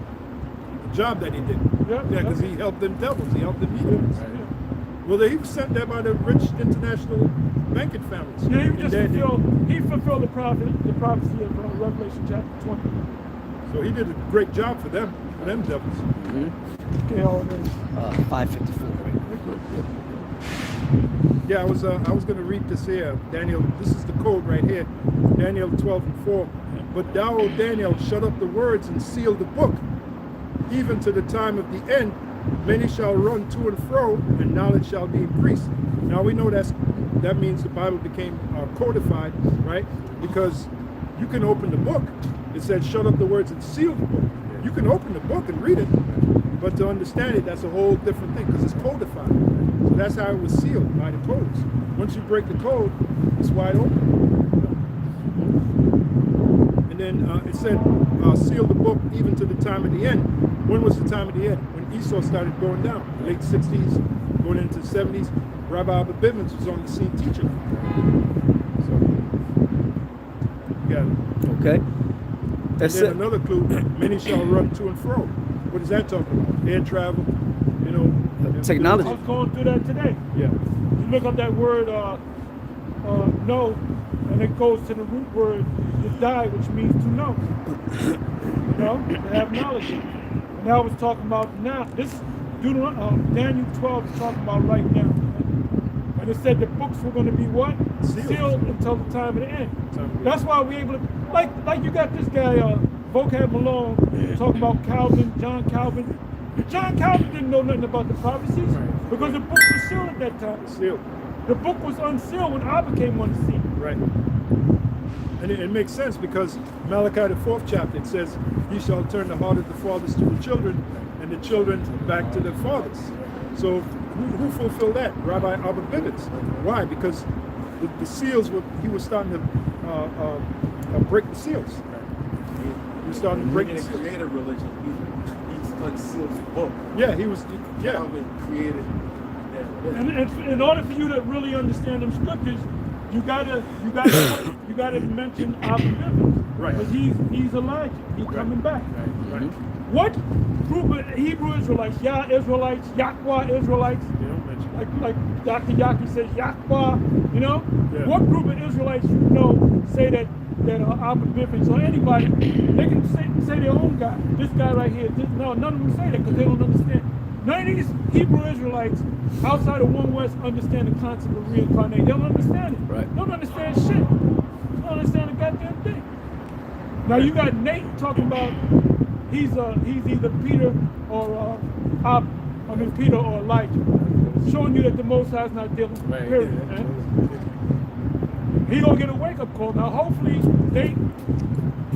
job that he did. Yeah, because yeah. he helped them devils. He helped them heathens. Yeah. Well, they were sent there by the rich international banking families. Yeah, And then he fulfilled the prophecy of Revelation chapter 20. so he did a great job for them devils. Okay, all this. 554. Yeah, I was going to read this here, Daniel. This is the code right here, Daniel 12:4. But thou, O Daniel, shut up the words and seal the book, even to the time of the end. Many shall run to and fro, and knowledge shall be increased. Now we know that means the Bible became codified, right? Because you can open the book. It said, shut up the words and seal the book. You can open the book and read it, but to understand it, that's a whole different thing because it's codified. So that's how it was sealed, by the codes. Once you break the code, it's wide open. And then it said, seal the book even to the time of the end. When was the time of the end? When Esau started going down, late 60s, going into the 70s. Rabbi Abba Bivens was on the scene teaching. So, you got it. Okay. And That's then it. another clue, many shall run to and fro. What is that talking about? Air travel, you know. Technology. I was going through that today. Yeah. You look up that word know, and it goes to the root word yadai, which means to know. You know, to have knowledge. And I was talking about now, this Daniel 12 is talking about right now. And it said the books were going to be what? Sealed. Sealed until the time of the end. Time of the That's why we're able to, like you got this guy, Vocab Malone, talking about Calvin, John Calvin. John Calvin didn't know nothing about the prophecies because the books were sealed at that time. Sealed. The book was unsealed when Abba came on the scene. Right. And it makes sense because Malachi, the 4th chapter, it says, "Ye shall turn the heart of the fathers to the children, and the children back to the fathers." So who fulfilled that? Rabbi Abba Bivens. Why? Because the seals were, he was starting to break the seals. He was starting to break the In a seals. creative religion, he unsealed the book. Yeah, he was, yeah. Calvin created that. And in order for you to really understand them scriptures, you gotta mention Abba Bivens. Right. Because he's Elijah. He's coming back. Right. What group of Hebrew Israelites, Yah Israelites, Yahweh Israelites, They don't mention it. like Dr. Yaki says, Yahweh, you know? Yeah. What group of Israelites you know say that Abba Bivens or anybody, they can say their own guy. This guy right here. No, none of them say that because they don't understand. None of these Hebrew Israelites outside of One West understand the concept of reincarnation. They don't understand it. Right. They don't understand shit. They don't understand a goddamn thing. Now you got Nate talking about he's either Peter or Peter or Elijah, showing you that the Most High is not dealing. Right. Period. Yeah. Man. He gonna get a wake up call. Now hopefully Nate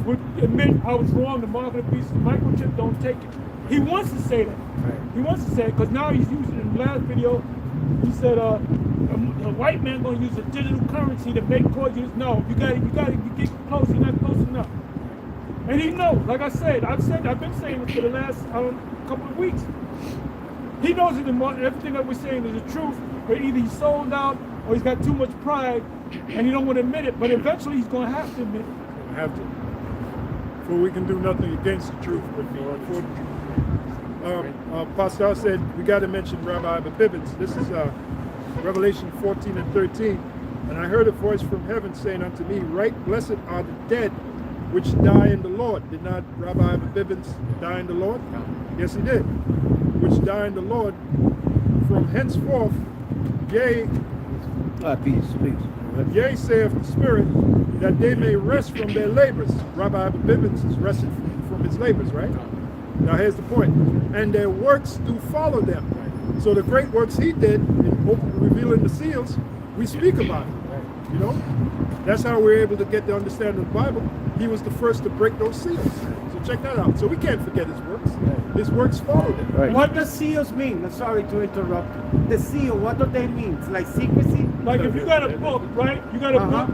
would admit I was wrong. The mark of the beast, the microchip, don't take it. He wants to say that. Right. He wants to say it because now he's using in the last video. He said a white man gonna use a digital currency to make calls. No, you gotta get close. You're not close enough. And he knows, like I said, I've been saying it for the last couple of weeks. He knows that everything that we're saying is the truth, but either he's sold out or he's got too much pride and he don't want to admit it. But eventually he's gonna have to admit it. We have to. For we can do nothing against the truth, but for the truth. Pastor said we got to mention Rabbi Abba Bivens. This is Revelation 14 and 13. And I heard a voice from heaven saying unto me, "Right, blessed are the dead which die in the Lord." Did not Rabbi Abba Bivens die in the Lord? Yes, he did. Which die in the Lord from henceforth, yea, yea, saith the Spirit, that they may rest from their labors. Rabbi Abba Bivens is resting from his labors, right? Now here's the point. And their works do follow them. So the great works he did in revealing the seals, we speak about it. You know? That's how we're able to get the understanding of the Bible. He was the first to break those seals. So check that out. So we can't forget his works. His works follow them. Right. What does seals mean? Sorry to interrupt. The seal, what do they mean? It's like secrecy? Like if you got a book, right? You got a book,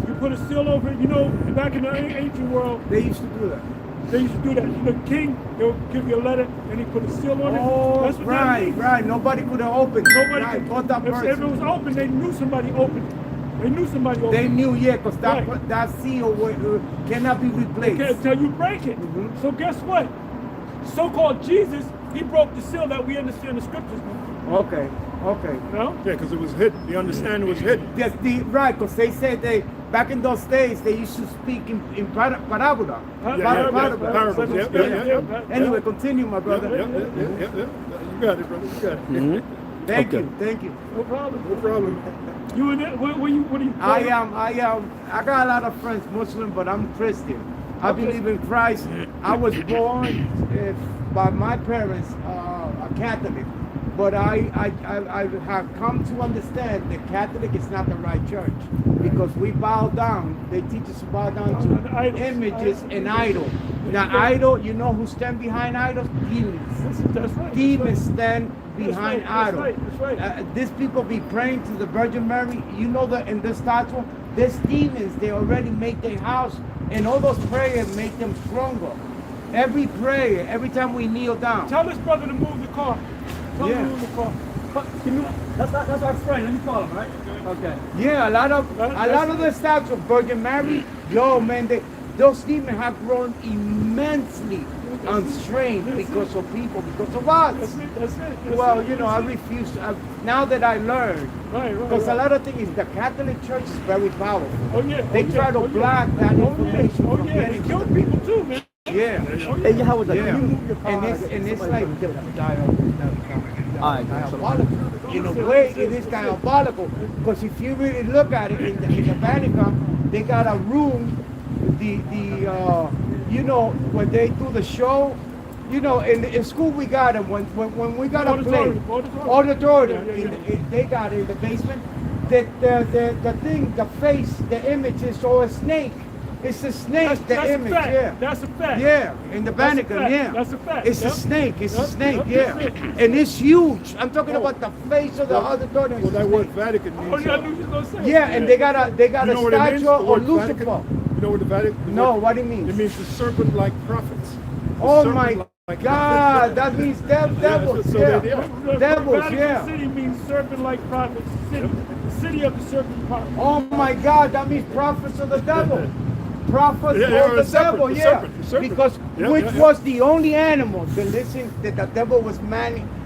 you put a seal over it. You know, back in the ancient world, They used to do that. they used to do that. The king, they'll give you a letter and he put a seal on it. Oh, That's what that means. right. Nobody could have opened. Nobody right. could, But that if it person. was open, they knew somebody opened it. They knew somebody opened They it. knew, yeah, because Right. that seal cannot be replaced. Okay, until you break it. Mhm. So guess what? So-called Jesus, he broke the seal that we understand the scriptures now. Okay. You know? Yeah, because it was hidden. The understanding was hidden. Yes, right, because they said back in those days, they used to speak in parabola. Parables. Yeah. Anyway, continue, my brother. Yeah. You got it, brother. You got it. Mhm. Thank Okay. you, thank you. No problem. No problem. You in it? What are you? I got a lot of friends Muslim, but I'm Christian. I Okay. believe in Christ. I was born by my parents a Catholic, but I have come to understand that Catholic is not the right church because we bow down. They teach us to bow down To to idols. images and idols. Now, Yeah. idol, you know who stand behind idols? Demons. That's right. Demons stand behind That's idols. right. That's right. These people be praying to the Virgin Mary. You know that in this statue, there's demons. They already make their house, and all those prayers make them stronger. Every prayer, every time we kneel down. Tell this brother to move the car. Tell him Yeah. to move the car. That's our friend. Let me call him, right? Okay. Yeah, a lot of That's- the statues of Virgin Mary. Yo, man, those demons have grown immensely on strength because of people, because of us. That's it. Well, you know, I refuse. Now that I learned, Right. because a lot of things, the Catholic Church is very powerful. Oh yeah. They oh, try yeah. to oh, block yeah. that Oh information yeah. from Oh yeah. They getting to kill the people too, man. Yeah. Hey, Yahweh, Yeah. can you move your car? And it's like All right. diabolical. in a way, it is diabolical. Because if you really look at it in the Vatican, they got a room, you know, when they do the show, you know, in school we got them. When we got a play, auditorium, they got it in the basement. The thing, the face, the image is all a snake. It's a snake, the image, yeah. That's a fact. Yeah, in the Vatican, yeah. That's a fact. It's a snake, it's a snake, yeah. And it's huge. I'm talking about the face of the auditorium. Well, that word Vatican means. Oh, yeah, I knew you was gonna say. Yeah, and they got a You know what it means? statue The of word Lucifer. Vatican? You know what the Vatican? No, what it means? It means the serpent-like prophets. The Oh my serpent-like God, prophets. that means devils, so yeah. they are. Devils, Vatican yeah. City means serpent-like prophets. The city of the serpent prophets. Oh my God, that means prophets of the devil. Prophets Yeah, of the serpent, devil, the yeah. serpent, the serpent. Because Yeah, which yeah. was the only animal that the devil was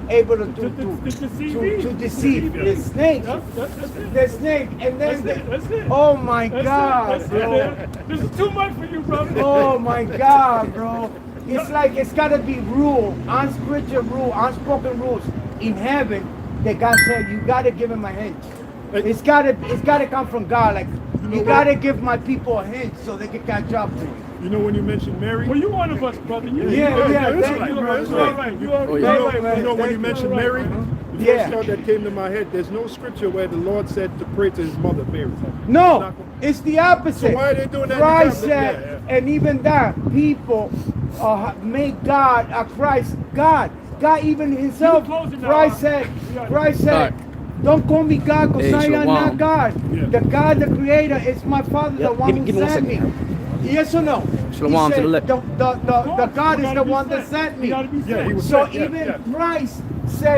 able to deceive the snake. That's it. The snake, and then That's it. oh my God, That's bro. it. This is too much for you, brother. Oh my God, bro. It's like it's gotta be rule, unscriptural rule, unspoken rules in heaven that God said you gotta give him a hint. It's gotta come from God. Like you gotta give my people a hint so they can catch up to you. You know when you mentioned Mary? Well, you one of us, brother. You, Yeah, that's thank right, you, bro, brother. that's You all right. right. You all Oh, right. yeah. You know, man, you know when thank you you. mentioned Mary, the Yeah. first thought that came to my head, there's no scripture where the Lord said to pray to his mother, Mary. No, it's the opposite. So why are they doing that in Christ the said, Catholic? and even that people make God a Christ. God even himself. You close it now, Christ huh? said, All right. don't call me God because Hey, I am Shalom. not God. Yeah. The God, the Creator, is my Father, the one Give me who one sent me. second. Yes or no? Shalom He to the said, left. the God You is gotta the be one that sent. sent You me. gotta be Yeah, he sent. was So sent, yeah, even yeah. Christ said,